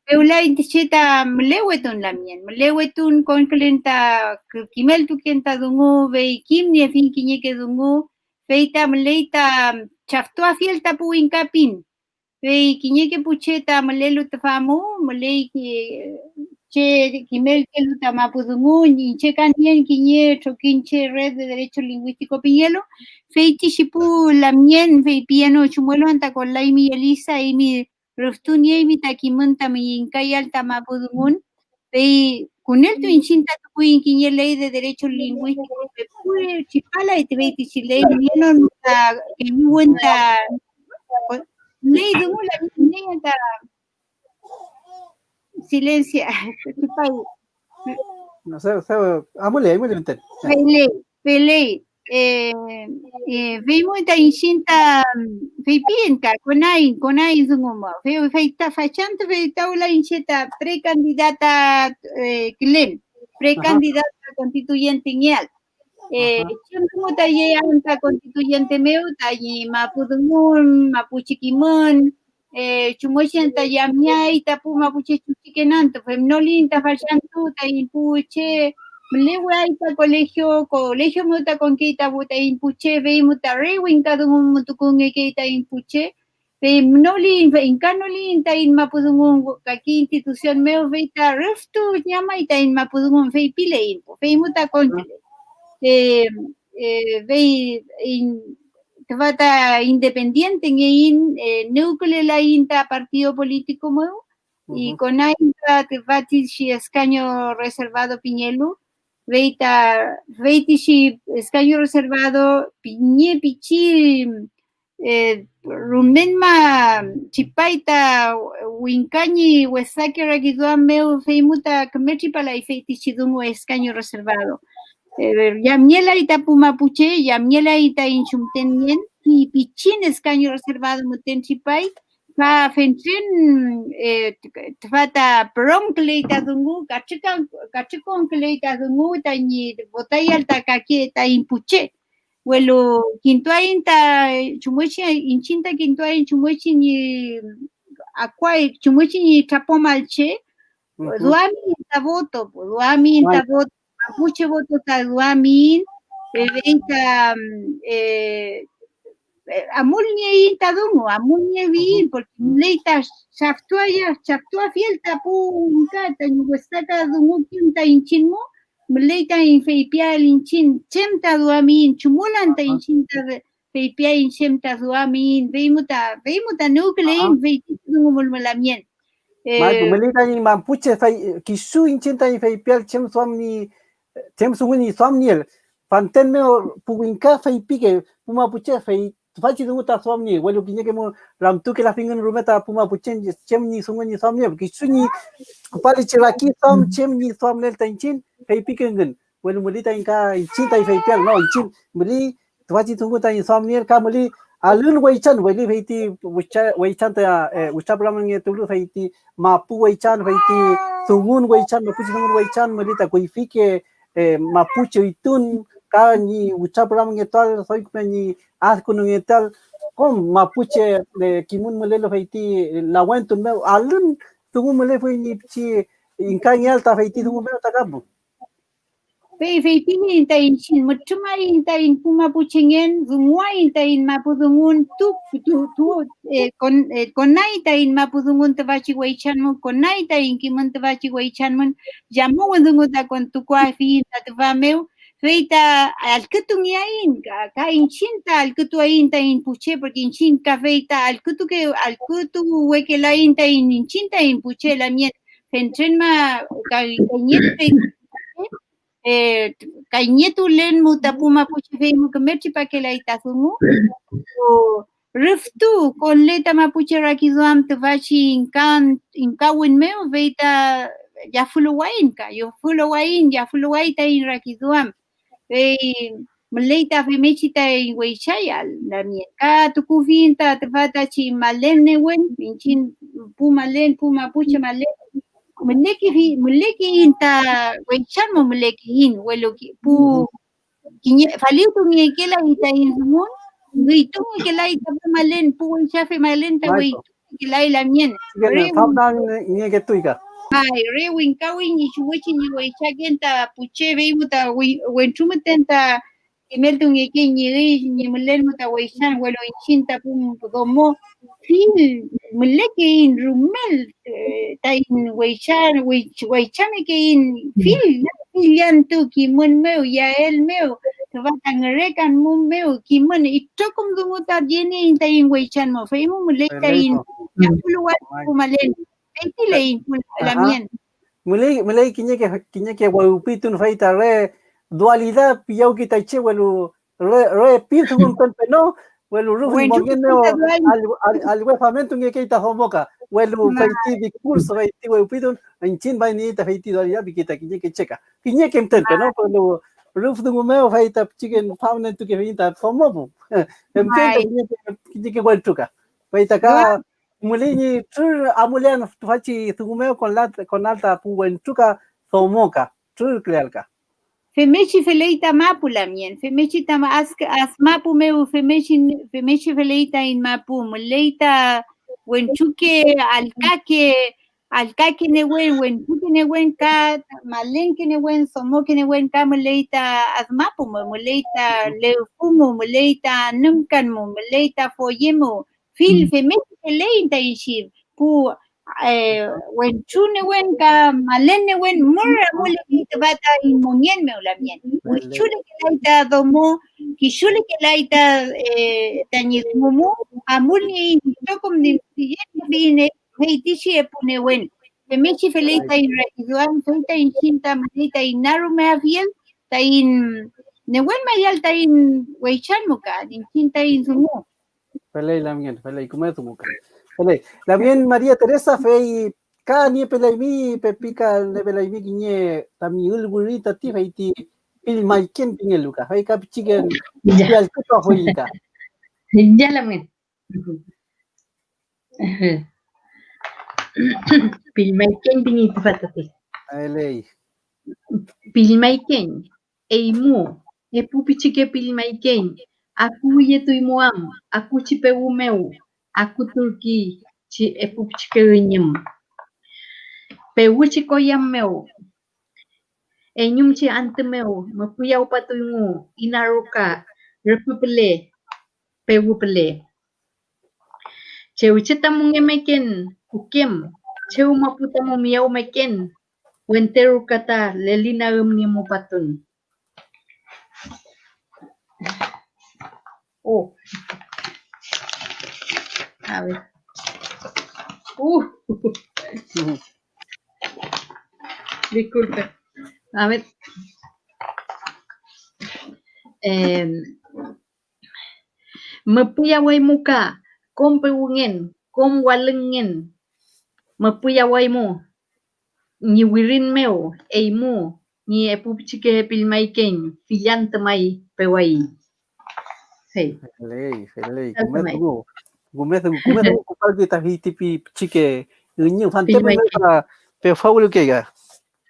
Eulai cheta mlewetun lamien mlewetun con clienta kimel tu clienta dungu ve kim ni fin kinye ke dungu feita mleita chaftua fielta pu inkapin ve kinye ke pucheta mlelu tafamu mlei che kimel ke luta mapudungu ni che kanien kinye chokinche red de derecho lingüístico piñelo feiti shipu lamien ve piano chumuelo anta con laimi Elisa y mi Ruftunie mi takimunta mi inkay alta mapudungun pe kunel tu inchinta tu kinye ley de derecho lingüístico pe pure chipala y te veiti si ley no que mi cuenta ley de la niña silencia no sé amule enten pele vei muita inchinta vei pinta conai zunguma vei ta fachanta vei taula incheta precandidata Klen precandidata constituyente ñal chungu ta ye anta constituyente meu ta yi mapudungun mapuchikimun chumochenta yamyai ta pu mapuche chuchikenanto femnolin ta fachantu ta impuche mlewaita colegio muta conquista buta impuche ve muta rewin cada un mutukun keita impuche ve mnolin ve incanolin ta in mapudungun kaki institución meu veita ruftu llama ita in mapudungun ve pile impo ve muta conchele ve in tvata independiente in núcleo la inta partido político meu y con ainta tvati si escaño reservado piñelu veiti si escaño reservado piñe pichi rumenma chipaita wincañi huesaque raguidua meu feimuta kmechi pala y feiti chidungo escaño reservado yamiela ita pumapuche yamiela ita inchumtenien y pichin escaño reservado muten chipai pa fentrin tvata prom kleita dungu kachikon kleita dungu tani botaya alta kaki ta impuche welo quintua inta chumuchi inchinta quintua chumuchi ni akwai chumuchi ni chapo malche duami inta voto mapuche voto ta duami veita amulnie inta dungu amulnie vi porque leita chaftua fielta pu kata ni westaka dungu kinta inchinmo leita in feipia linchin chemta duamin chumulanta inchinta feipia in chemta duamin veimuta nuclein veiti dungu mulmulamien mai melita ni mampuche fai kisu inchinta in feipia chem sumni somniel fanten meo puinka fei pike puma puche fei fachi dungu ta somni welu kinya ke mo ram tu ke la fingan rumeta puma puchen chem ni sungun ni somni ki suni pali chiraki som chem ni somnel tanchin fei pikengen welu muli ta inka chin tai fei pial no chin muli fachi dungu ta somni ka muli alun waichan weli feiti waichan ta ucha braman nge tulu feiti mapu waichan feiti sungun waichan mapu sungun waichan muli ta koifike mapuche itun ka ni ucha braman nge tal soy ni askunu nge tal kom mapuche de kimun mulelo feiti la wentun me alun sungun mule foi ni chi inka nyal ta feiti sungun me ta kabu Feitini intain chin mutuma intain puma puchingen zungwa intain mapudungun konna intain mapudungun tabachi waichanmun konna intain kimun tabachi waichanmun jamu wadungu ta kon tukwa fi tatvameu feita alkutungiain ka inchinta alkutuain tain puche porque inchinta feita alkutu wekela intain inchinta in puche la mien fentrenma ka kainietu len mutapuma puche mukamerchi pa que la itazumu o riftu con leta mapuche rakizuam tvachi inkawin meu veita ya fuluwain ka yo fuluwain ya fuluwaita in rakizuam mleita femechita in weichaya la mieka tukuvinta tvata chi malene wen minchin puma len puma puche malen muleki inta weichan muleki in welo pu faliu tu mi kela ita inmun gitu kela ita malen pu chafe malen ta wei kela la mien ni que tuiga ai re win kawin ni chuwechi ni weicha genta puche vei muta wenchumutenta imeltu ni ke ni malen muta weichan welo inchinta pum domo fil muleki in rumel tain weichan ke in fil yan tu ki mun meu ya el meu tawatan rekan mun meu ki mun itokum dumuta jeni tain weichan mo fe mu muleki in ya puluwa kumalen iti lein la mien mulei kinya ke waupitun faita re dualidad piyau kita che welu re pitu un pelpeno welu rufi mogieno al wefamento nge kita homoka welu faiti discurso faiti waupitun inchin baini ta faiti dualidad bikita kinya ke cheka kinya ke mtelpe no welu ruf dungu meo faita chicken fauna tu ke faita homobu emtendo kinya ke weltuka faita ka mulini tur amulian fachi tugumeo con alta puentuka somoka tur clealka femechi feleita mapu la mien femechi tama as mapu meu femechi feleita in mapu muleita wenchuke alkake ne wenchuke ne ka malenke ne somoke ne ka muleita as mapu muleita leufumu muleita numkan muleita foyemu fil femechi feleita ishir pu wenchune ka malene mura mule bata in monien me la mien wichule que laita domo kishule que laita tañizmumu amuni tokom ni vine heitishi epune wen femechi feleita in rakizuan feita in chinta malita in narume aviel ta in newen mayal ta in weichanmuka in chinta in zumu pelei la mien pelei como es muka pelei la mien María Teresa fei ka ni pelei mi pepika le pelei mi kiñe tami ulburita ti feiti il maiken pingeluka fei ka chicken ya kuto hoika ya la mien pilmaiken pingi fatati pelei pilmaiken eimu epupichike pilmaiken aku yetuimuam aku chipegumeu aku turki chi epupichikenyem pewuchiko yammeu enyum chi antemeu mapuyau patuyungu inaruka repupele pewupele cheuchitamunge meken ukem cheu maputamu miau meken wenteru kata lelina umnimu patun oh a ver disculpe a ver Mapuyaway muka, kompewungen, komwalengin, mapuyaway mo, ni wirin meo, ay mo, ni epupichike pilmaiken, fiyan tamay peway. Hey, Felei, felei, tamay, kume kupal kita hitipi chike, unyu fante pilmaiken. para pe faul kega.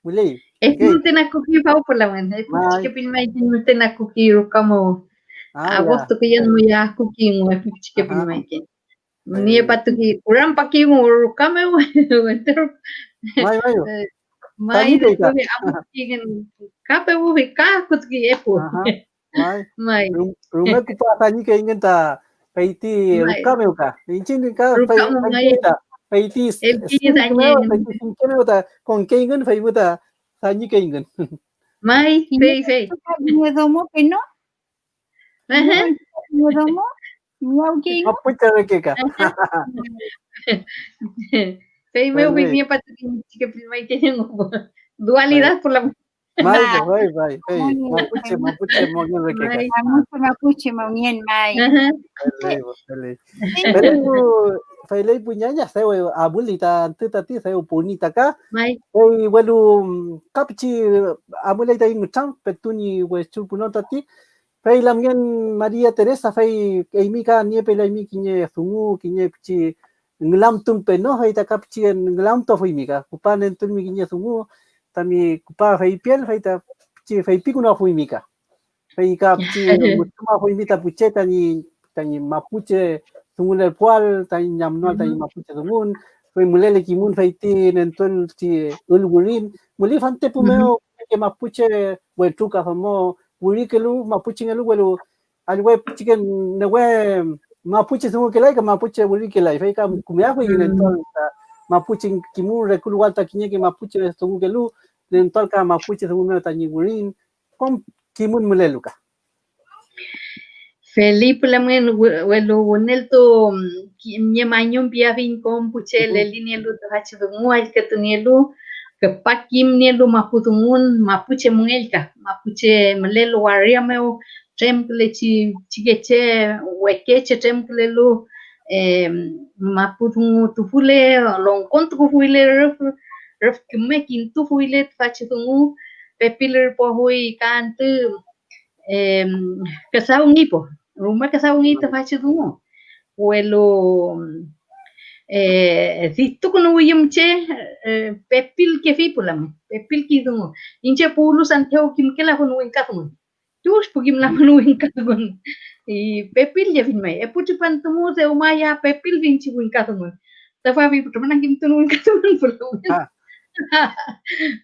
Mulei. Muten aku ki pau pula man, epupichike pilmaiken muten aku ki rukamo. Agosto que ya no ya aku ki mo epupichike pilmaiken. Ni patu ki kurang paki mo rukame entero. Mayo. Mai después amo kigen kape ubi ka kutki epo. Mai. Rumah kupa tanya ke ingin ta paiti rukame uka. Incin ka paiti singkene uta con ke ingin pai uta tanya ke ingin. Mai, fei. Domo que no. Domo. Mapucha ke ka. Fei meu vivia para que primai que dualidad por la Vai. Mapuche mogin reke ka. Mapuche mogin mai. Failei punyanya saya abulita tati saya punita ka. Mai. Welu kapchi abulita ingchang petuni wechu punota tati. Fai lamgen Maria Teresa fai imika nie pela imiki nye sungu kinye pichi ngelam tumpe no fai ta kapchi ngelam to fai imika kupan entul mi kinye sungu tami kupa fai piel fai ta pichi fai pikuna fai imika fai ka pichi mutuma fai imita puche tani mapuche sungu le pual tani nyamno tani mapuche sungun fai mulele kimun fai tin entul ti ulgurin muli fante pumeo ke mapuche wetuka famo Wurikelu mapuche ngelu welu alwe chicken newe mapuche sungu kelai ka mapuche wurikelai fai ka kumya ko yin tol mapuche kimu rekulu walta kinye ke mapuche sungu kelu nen tol ka mapuche sungu me tani wurin kom kimun muleluka Felipe lamen welu wonelto nye mañon pia fin kom puche le linelu to hachi dungu al que tunielu kepakim nielu maputungun mapuche mungelka mapuche malelo wariameo tremkle chigeche wekeche tremklelu maputungu tufule longkon tufule ref kemekin tufule fachitungu pepiler pohui kantu kasaungipo rumah kasaungita fachitungu welo situ kono yumche pepil ke fi pulam pepil ki dungo inche pulu santeo kim kela kono winka tungo tus pugim la kono winka tungo i pepil ya fin mai e puti pantumu se umaya pepil vinchi winka tungo tafa vi putu mana kim tungo winka tungo pulam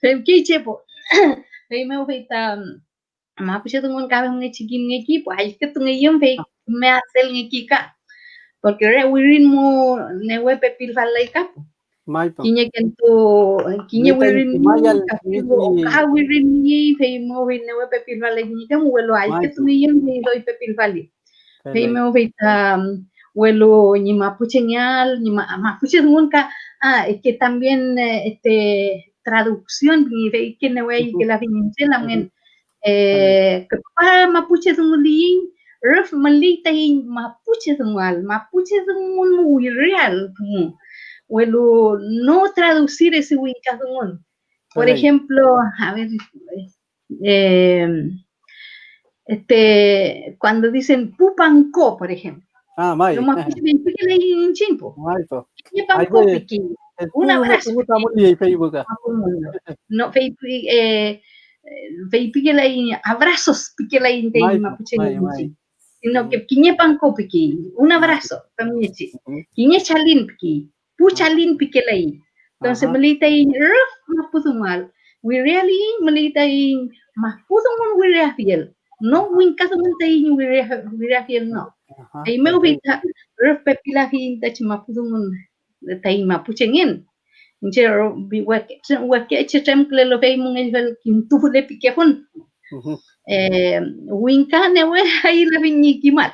sem ki chepo ei meu feita ma pucha tungo ka ngi chikim ngi ki po ai ke tungo yum fe me asel ngi ki ka porque wirin mo newe pepil falay kapo. Kinya kento kinya wirin ka wirin ni fei mo newe pepil falay ni kamu welo ay ketu ngiyem ni doy pepil falay. Fei mo fei welo ni mapuche nyal ni mapuche ngun ka que también traducción ni fei que newe que la finche la men que para mapuche ngun ref malita in mapuche dungal muy real welo no traducir ese winkadungun por ejemplo a ver cuando dicen pupanco por ejemplo lo mapuche bien que le in chimpo pupanco piki un abrazo no piki le abrazos piki le in mapuche sino que kiñe panko piki, un abrazo, también kiñe chalin piki, pu chalin piki lay. Entonces melita in ruf maputumal, we really melita in maputumal we refiel, no win kasamente in we refiel no. Ay me ubita ruf pepila hin tach maputumal tay mapuchengin. Nje bi wake chem klelo fay mungel kim tufule piki hun. Winka newe hay la viñiquimal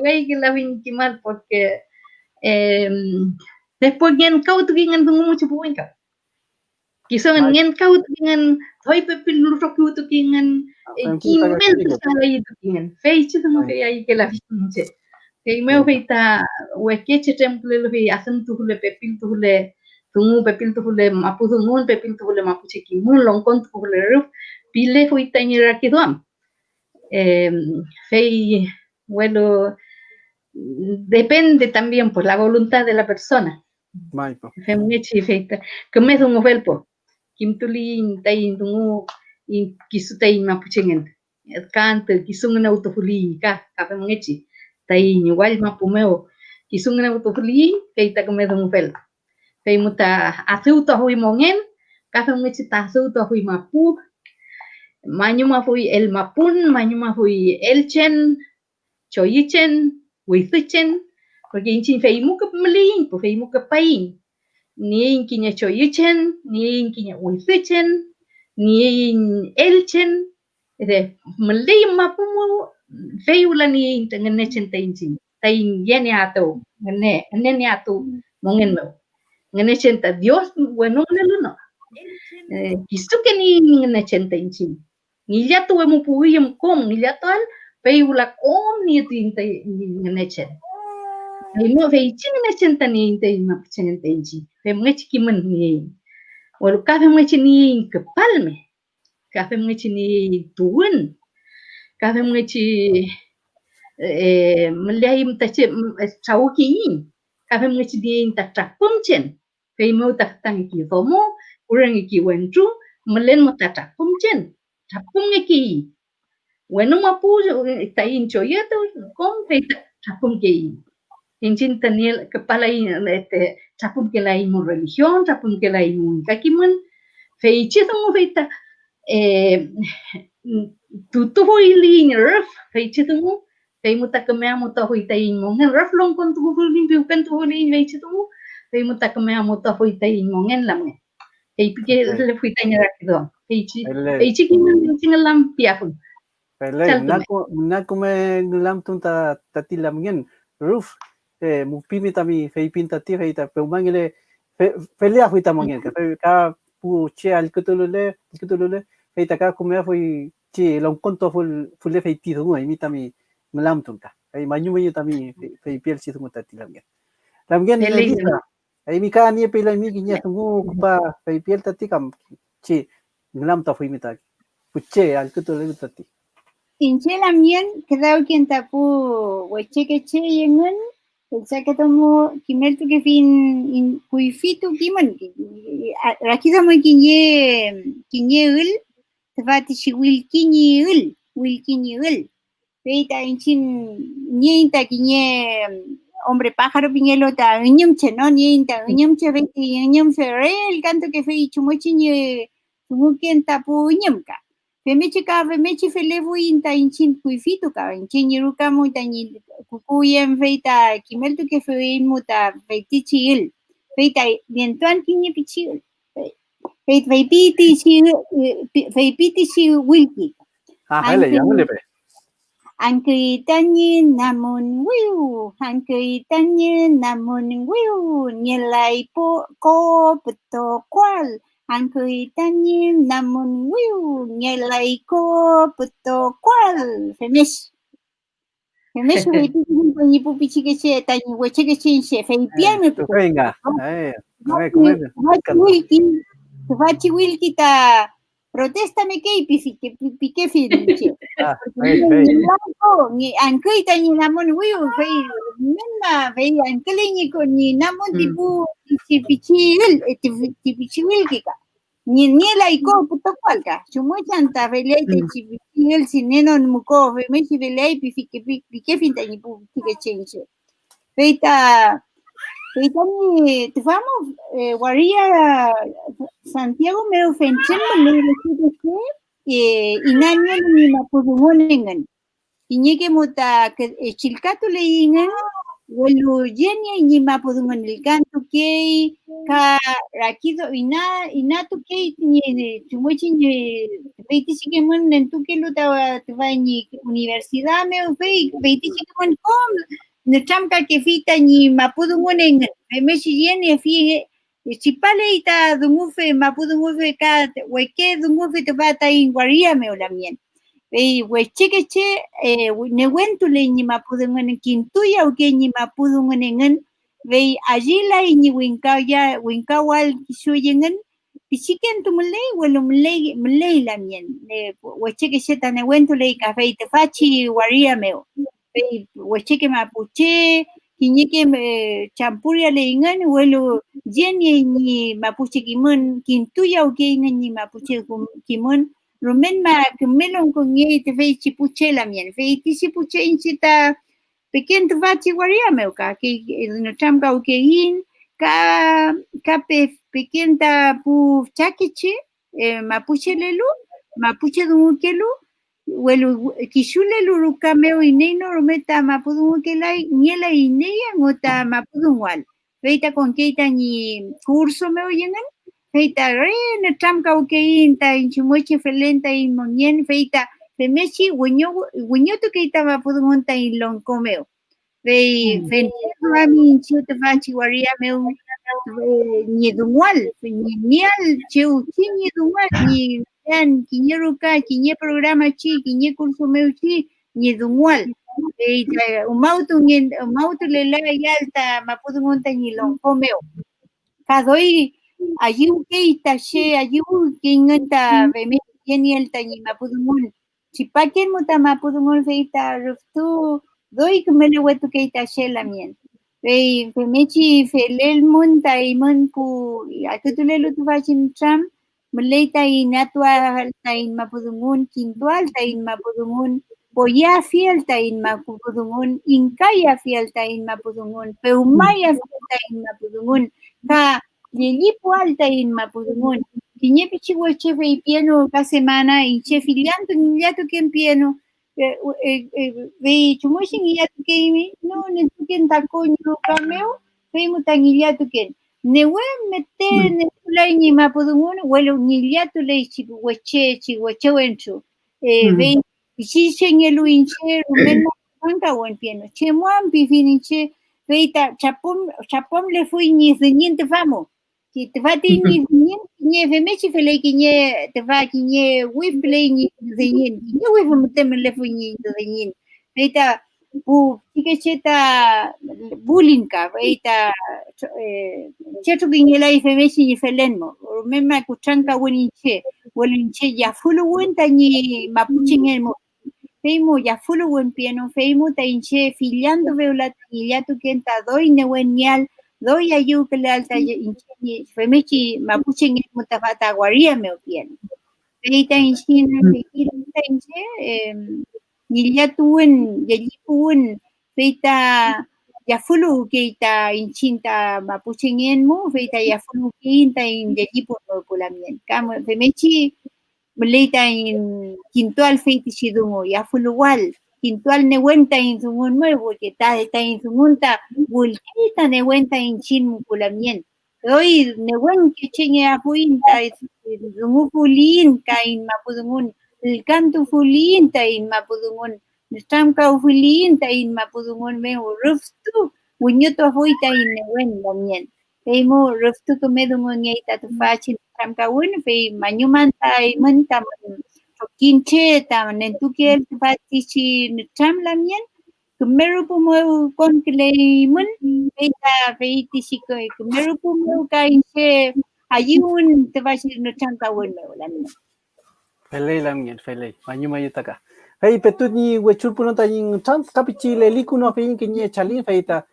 la viñiquimal porque después bien cauto que en mucho winka Kiso ngen kau dengan thoi pepil lurok kau tu dengan kimel tu sala itu dengan fei tu mo fei ai ke la finche fei meu fei ta weke chetem kule fei asan tu kule pepil tu kule tungu pepil tu kule mapu tungun pepil tu kule mapu cheki mun longkon tu kule ruf pile fui ta ni rakidoam fei bueno depende también por la voluntad de la persona. Femnechi feita que me dungo felpo kim tuli tai dungo in kisu tai mapuchengen kante kisung na utofuli ka femnechi tai igual mapumeo kisung na utofuli feita que me dungo fel fei muta asuto hui mongen ka femnechi ta asuto hui mapu mañuma fui el mapun mañuma fui elchen choyichen withichen porque inchin fei muka melin po fei muka pain ni kinya choyichen ni kinya withichen ni elchen de melin mapu fei ula ni ngene chen tainchin tain yene ato ngene ato mongen mo ngene chen ta dios bueno no kisuke ni ngene chen tainchin ni ya tu mu puyem kom ni ya tal fei ula kom ni tinta ngene chen no fei chin ngene chen tani te ma chen tenji fei ngech kimen ni wal ka fei ngech ni ke palme ka fei ngech ni tuun ka fei ngech mlaim ta che chauki ni ka fei ngech ni ta tapum chen fei mo ta tang ki fomo urang ki wenju mlen mo ta tapum chen tapum ki bueno mapu ta in choyeto con fei tapum ki Inchin tenía kepala tapum que la imu religión, tapum que la imu kakiman, feiche tungu feita tutu hoili in ref, feiche tungu, feimuta kemea muta hoita inmongen, ref long kon tu hoili biukan tu hoili feiche tungu, feimuta kemea muta hoita inmongen lamne. Fei pike le fuita nyarakido, feiche kiman lam piafun. Pele, nako me lam tunta tatilam ngen, roof. Mupimi tami fei pinta ti fei ta peumangile pelea fui tamongen ka pu che al kutulule fei ta ka kumea fui che long konto ful fei ti dungo mi tami melam tunta ai manyu tami fei piel si dungo tati lamgen Elisa ai mi ka ni pela mi ginya dungo kupa fei piel tati kam che melam ta fui mi ta pu che al kutulule tati Inche lamien kedau quien tapu weche que che yengen Pensé que tomo kimel tu que fin kuifitu kiman rakido mo kinye ul tafati si wilkinye ul peita inchin nienta kinye hombre pájaro piñelo ta ñumche no nienta ñumche veti ñumche el canto que fei chumochinye tumuken tapu ñumka Femechi felevu inta inchin kuifitu ka inchin yiruka mu ta ni kukuyen feita kimeltu ke fei muta feiti chiil feita dientuan kinye pichiil fei piti chi wilki hele pe Ankri tanye namun wiu nyelai po ko peto kwal Ankui tanye namun wiu nyelai ko puto kwal femesh fei ni pupi chike tanye weche ke chinche fei piame tu venga Vachi wilki ta protesta me ke pike finche ni ankui tanye namun wiu fei menna fei ankli ni ko ni namun tipu tipichi wilki ka ni la iko puto kwalka chumo chanta velei te chiviel sineno muko me si velei pike finta ni pu pike chenche feita ni te vamos waria Santiago me ofenchen me que inanya ni mapudungonengan inyeke muta chilkatu leingen Welu yenya ni mapudungon el canto que ka rakido ina tu que ni chumuchi ni veiti sigemon en tu que luta tvani universidad me veiti sigemon kom ne chamka que fita ni mapudungon en me si yene fi chipale ita dungufe mapu dungufe ka weke dungufe te bata in guaria me olamien ve weche che newentu le ni mapu dungun kintuya o que ni mapu dungun ngen ve allí la ni winka wal kishuyengen pichiken tu mulei welo mulei lamien weche che ta newentu le café te fachi guaria meo ve weche que mapuche kiñeke champuria le ingan welo jeni ni mapuche kimun kintuya o que ni mapuche kimun rumen ma kemelon con ye te fe chipuche la mien fe ti chipuche inchita pequen tu vachi guaria meu ka que no chamka o que in ka pequen ta pu chakichi mapuche lelu mapuche dumukelu welu kishule luruka meu ineno rometa mapudun kelai niela ineya ngota mapudun wal feita con keita ni curso meu yengan feita re na tramka ukein ta inchimoche felenta in monien feita femechi wenyo to keita mapudun ta in lonko meu fe mami inchute fachi waria meu ni dunwal ni nial cheu ni dunwal ni yan kiñeruka kiñe programa chi kiñe curso meu chi ni dunwal umautu le la yalta mapudungonta ni lonko meu kadoi allí ukeita she allí ukinganta veme ni alta ni mapudungon chipaken muta mapudungon feita ruftu doi kumele wetu keita she la mien femechi felel monta y monpu atutulelu tu fashin tram Meleita in atua alta in mapudungun kintual ta in mapudungun poya fielta in mapudungun inkaya fielta in mapudungun peumaya fielta in mapudungun ka lilipo alta in mapudungun kiñe pichigo chefe y piano ka semana y chefe lianto nillato ken piano ve chumoshin nillato ken no ne ken tacoño cameo ve mutangillato ken newe mete ne ni mapudungun welo nillato le chihuache wenchu ve si señelu inche rumena banca wen piano che muan pifiniche veita chapom le fui ni zeniente famo si te fati ni femechi fele kiñe te fa kiñe wif play ni zenien ni wif mutem le fui ni zenien veita pu cheta bullying ka veita chetu kiñela y femechi ni felenmo mema kuchanka weninche ya fulu wenta ni mapuchingelmo feimo ya fulu wen piano feimo ta inche filiando veula tañillato kenta doi newenial doi ayu que le alta inche femechi mapuchingelmo ta fata guaria me piano feita inche nillatuwen yallipuwen feita ya fulu keita inchinta mapuchingelmo feita ya fulu keinta in yallipu polamien kamo femechi Meleita in quintual feiti shidungo ya fuluwal quintual newenta in sungun nuevo que ta in sungunta bulquita newenta in chin mukulamien hoy newen que chinge afuinta sungu fulin ka in mapudungun el canto fulin ta in mapudungun Nestramka fulin ta in mapudungun me ruftu unyoto afuita in newen lamien Feimo ruftu kumedungun yaita tu fachin Tramka win fe manyumanta y manta kinche ta nentukiel fatichi tram lamien kumeru pumo con kleimun beta feiti siko kumeru pumo kainche ayun te vachi no tramka win lamien Felei lamien felei manyuma yutaka fei petuni wechul puno ta yin tram kapichi le likuno fein kinye chalin feita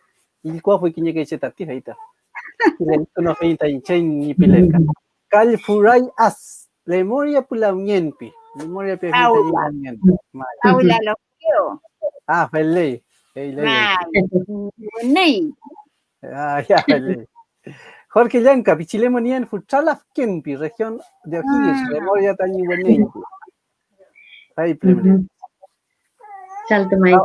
ilkwa fue kinye ke chetati feita le likuno feita yin chen ni pilenka Kal furai as memoria pulamienpi memoria pe aula lo quiero felei nei ya felei Jorge Llanca pichilemonian fuchalaf kenpi región de O'Higgins memoria tani wenei ay pleme Salto mai.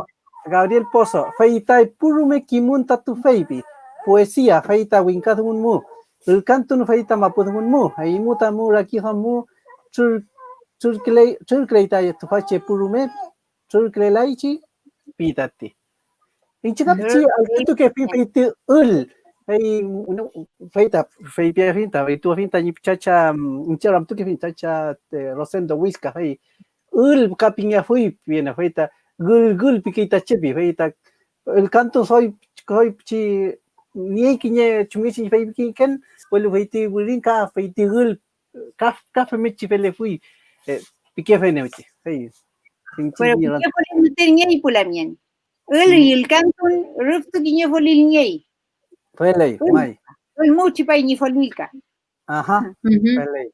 Gabriel Pozo feita purume kimunta tu feipi poesía feita winkadun mu el canto no feita mapudun mu ay muta mu raki hamu churkleita tu fache purume churklelaichi pitati inchikapchi al que feiti ul Hey, feita, feipia finta, tu finta ni chacha, incharam tu que finta chacha Rosendo Whisca, hey, capiña fui, viene feita, gul piquita chepi, feita, el canto soy chi, ni quiñe chumichi feipi ken, well feiti burinka, feiti café mechi fele fui, pique feneuchi, hey, Pero ¿qué fue el teñei pulamien? El cantun ruftu quiñe fue el ñei. Fele, mai. El muchi pa ni folilka. Ajá, fele.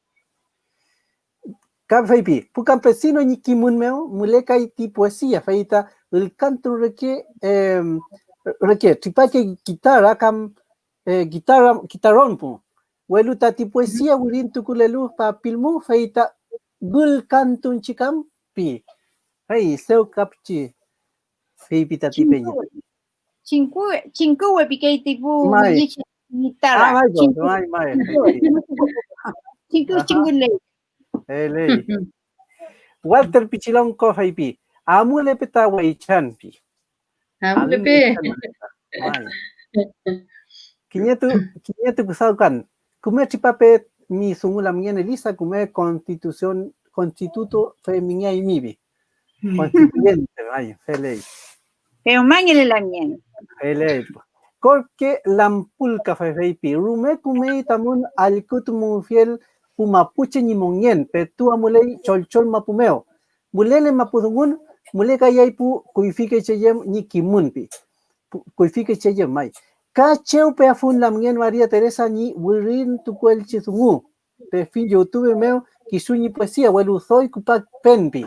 Feipi, pu campesino ni kimun meo, muleca y ti poesía, feita, el canto requiere, tripaque guitarra, guitarrón, pu. Hueluta ti poesía, wurin tukulelu pa pilmu, feita, gul cantun chicam, pi. Hey, seu capchi, feipi ta ti peña. Cinco piquei tipo guitarra. Mai. Cinco ley. Ley. Walter Pichilón Kofaipi, Amule Petaway Chanpi. Amule pe. Kiñetu Kusaukan, Kume Chipape, mi sungula mien Elisa, Kume Constituto Feminia y Mibi. Constituyente, ay, Feley. Pero mángale la mien. Feley. Corque Lampulca Feipi, Rume Kume Tamun Alikutumu Fiel. Mapuche ni monyen, petu amulei cholchol mapumeo. Mulele mapudungun, mulega yaipu kuifike cheyem ni kimunpi. Kuifike cheyem mai. Ka cheu pe afun la mien María Teresa ni wirin tukuel chisungu. Pe fin YouTube meo kisuni poesía, welu soy kupak penpi.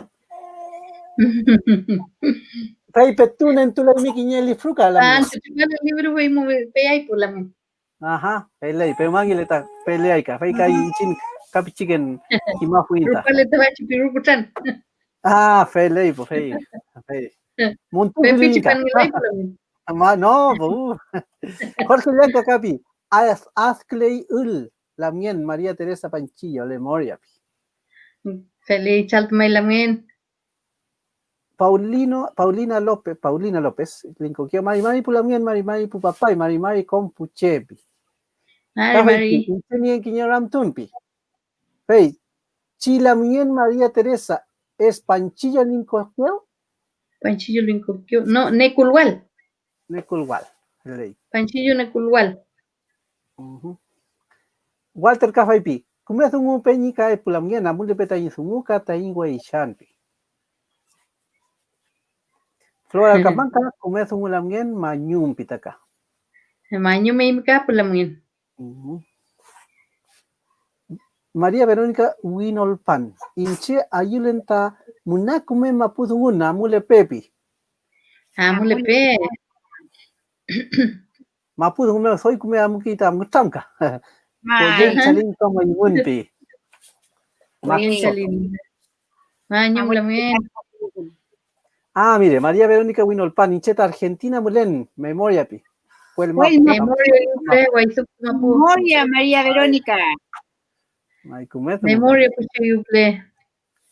Pei petunen tu la mi kiñeli fruka la mien. El libro fue muy pe por la mien. Ajá, pelei, pe mangileta peleaika, fei kai chin capichigen kimafuinta. Rupale te va a chupir rupuchan. Ah, felei, po fei. Montu Pepichipan no, po. Jorge Blanca capi. Azclei la mien María Teresa Panchillo, le moria. Feliz chaltmai la mien. Paulina López, linkoquio Mari pu la mien, Mari pu papá y Mari con puchepi. Mari. Tenía quiñoram tumpi. Hey, Chila mien María Teresa, ¿es Panchillo linkoquio? Panchillo linkoquio. No, Neculhual. Neculhual. Panchillo Neculhual. Walter Cafaipi, ¿cómo es un peñica de pulamien? Amule peta en su muca, taingua y shanti. Flora Camanca, ¿cómo es un lamien? Mañum pitaka. Mañum me imca pulamien. María Verónica Winolpan. Inche ayulenta munakume mapudunguna amule pepi. Amule pe. Mapudungume soy kume amukita mutamka. Koyen chalin como yunpi. Koyen chalin. Mañum la mien. Ah, mire, María Verónica Winolpan, Incheta Argentina Mulen, memoria pi. Fue el memoria María Verónica. Memoria pues yuple.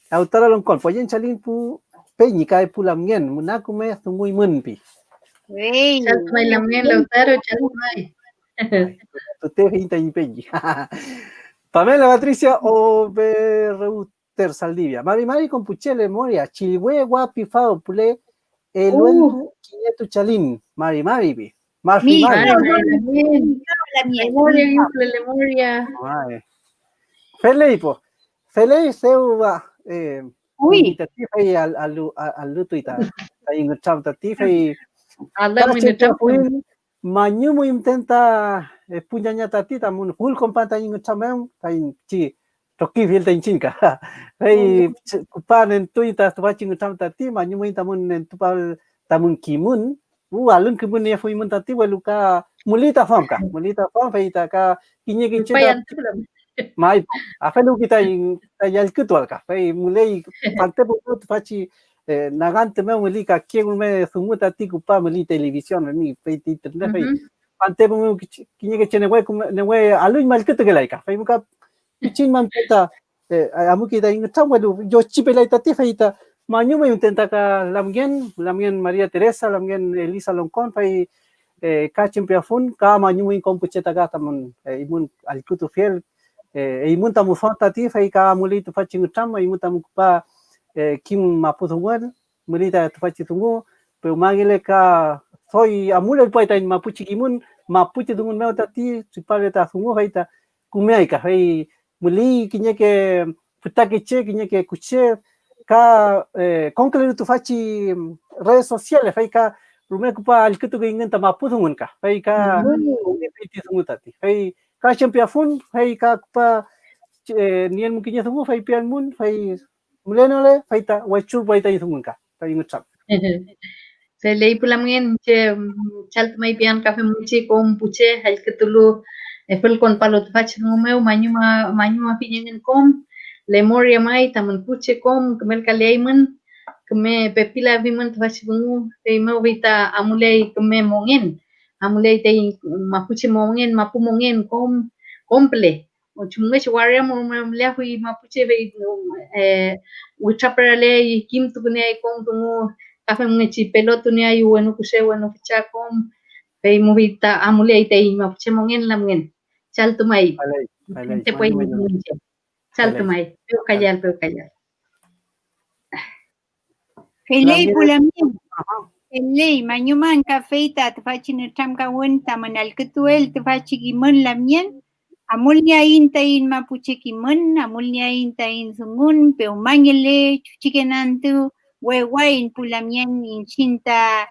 Autora loncol, pues en chalin pu peñica de pulamien, munakume muy munpi. Chaltmai la mien, Lautaro, chaltmai. Usted pinta y peñi. Pamela Patricia Oberreuter Saldivia. Mari con puchele memoria, chilhue guapi fao pule, el uentu quinetu chalin, Mari bi. Marfi Memoria. Felei seuva uy tatifei al lutuita taing cham tatifei mañumo intenta puñaña tatita mun full companta ing chamem taing chi toki fil taing chinka hei kupan en tuita tuaching cham tati mañumo intamun en tupal tamun kimun alun kimun ya fui mun tati waluka mulita fam feita ka kinya kichita mai afelu kita yal kutual ka fei mulei pante put fachi nagante me mulika kiun me sumuta tiku pa muli televisión ni fei internet fei pante mu kinya ke chene we alun mal kutu ke laika fei muka pichin man puta amu kita ing chamwelu yo chipelai tati feita mañu me intenta ka lamien María Teresa lamien Elisa Loncón fei ka chimpiafun ka manyui kompucheta ka tamun imun alikutu fiel imun tamu sonta ti fai ka muli tu fachi ngutam imun tamu pa kim mapuzungan mulita tu fachi tungu pero magile ka soy amule paita in mapuchi kimun mapuchi tungun meu tati chipale ta tungu faita kumai ka fai muli kinya ke futake che kinya ke kuche ka concreto tu fachi redes sociales fai ka rumah kupa alikutu ke ingin tama putungun ka fai ka piti sungutati fai ka champiafun fai ka kupa nian mungkinnya sungu fai pian mun fai mulenole fai ta wachur fai ta sungun ka fai ngucap se lei pulamien che chalt mai pian kafe muchi kom puche hal ketulu efel kon palot fach ngumeu manyuma pinyen kom lemoria mai tamen puche kom kemel kaleimen keme pepila vimen fach bungu te mau vita amulei keme mongen amulei te mapuche mongen mapu mongen kom komple o chunge chwaria mo mля hui mapuche ve uchaprale kim tukune kom tungu kafe mngechi pelotu ni ayu wenu kuse wenu kichakom pe movita amulei te mapuche mongen lamgen chaltumai te puoi munche chaltumai peu callar Pelei pulamien. Pelei manyuman kafeita tafachin chamka wen tamanal ketuel tafachi gimen lamien. Amulnya in tain mapuche kimen, amulnya in tain sungun, peu mangele chuchikenantu, wewain pulamien in chinta,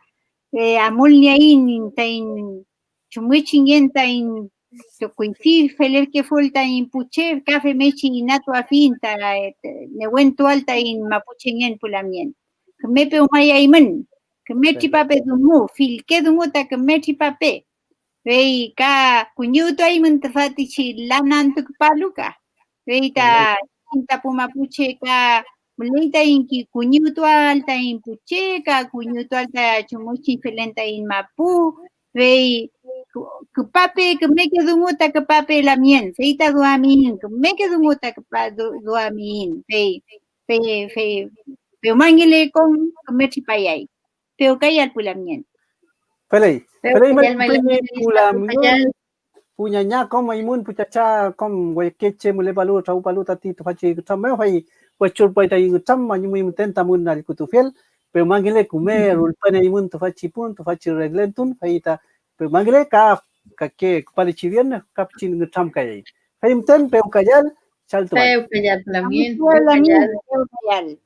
amulnya in tain chumuchingen tain tokuiti feler que falta in puche, café mechi inato afinta, newentu alta in mapuchingen pulamien. Kemepe umaya imen, kemechi pape dumu, filke dumu ta kemechi pape. Vei ka kunyuto imen tafati chi lanantu paluka. Vei ta cinta pumapuche ka mulita inki kunyuto alta in puche ka kunyuto alta chumuchi felenta in mapu. Vei kupape kemeke dumuta kupape lamien. Vei ta duamin kemeke dumuta duamin. Vei Pero mangile con mechi payay. Pero kayal pulamien. Pelei pulamien punya nya kom imun puchacha kom wekeche mule balu trau balu tati tu fachi tsamme fai wachur pai tai tsam manyu imun tenta mun al kutufiel pero mangile kume rulpane imun tu fachi pun tu fachi reglentun fai ta pero mangile ka ke pali chivien kapchin ngutam kayai fai mten peu kayal chaltu peu callar pulamien Pulamien.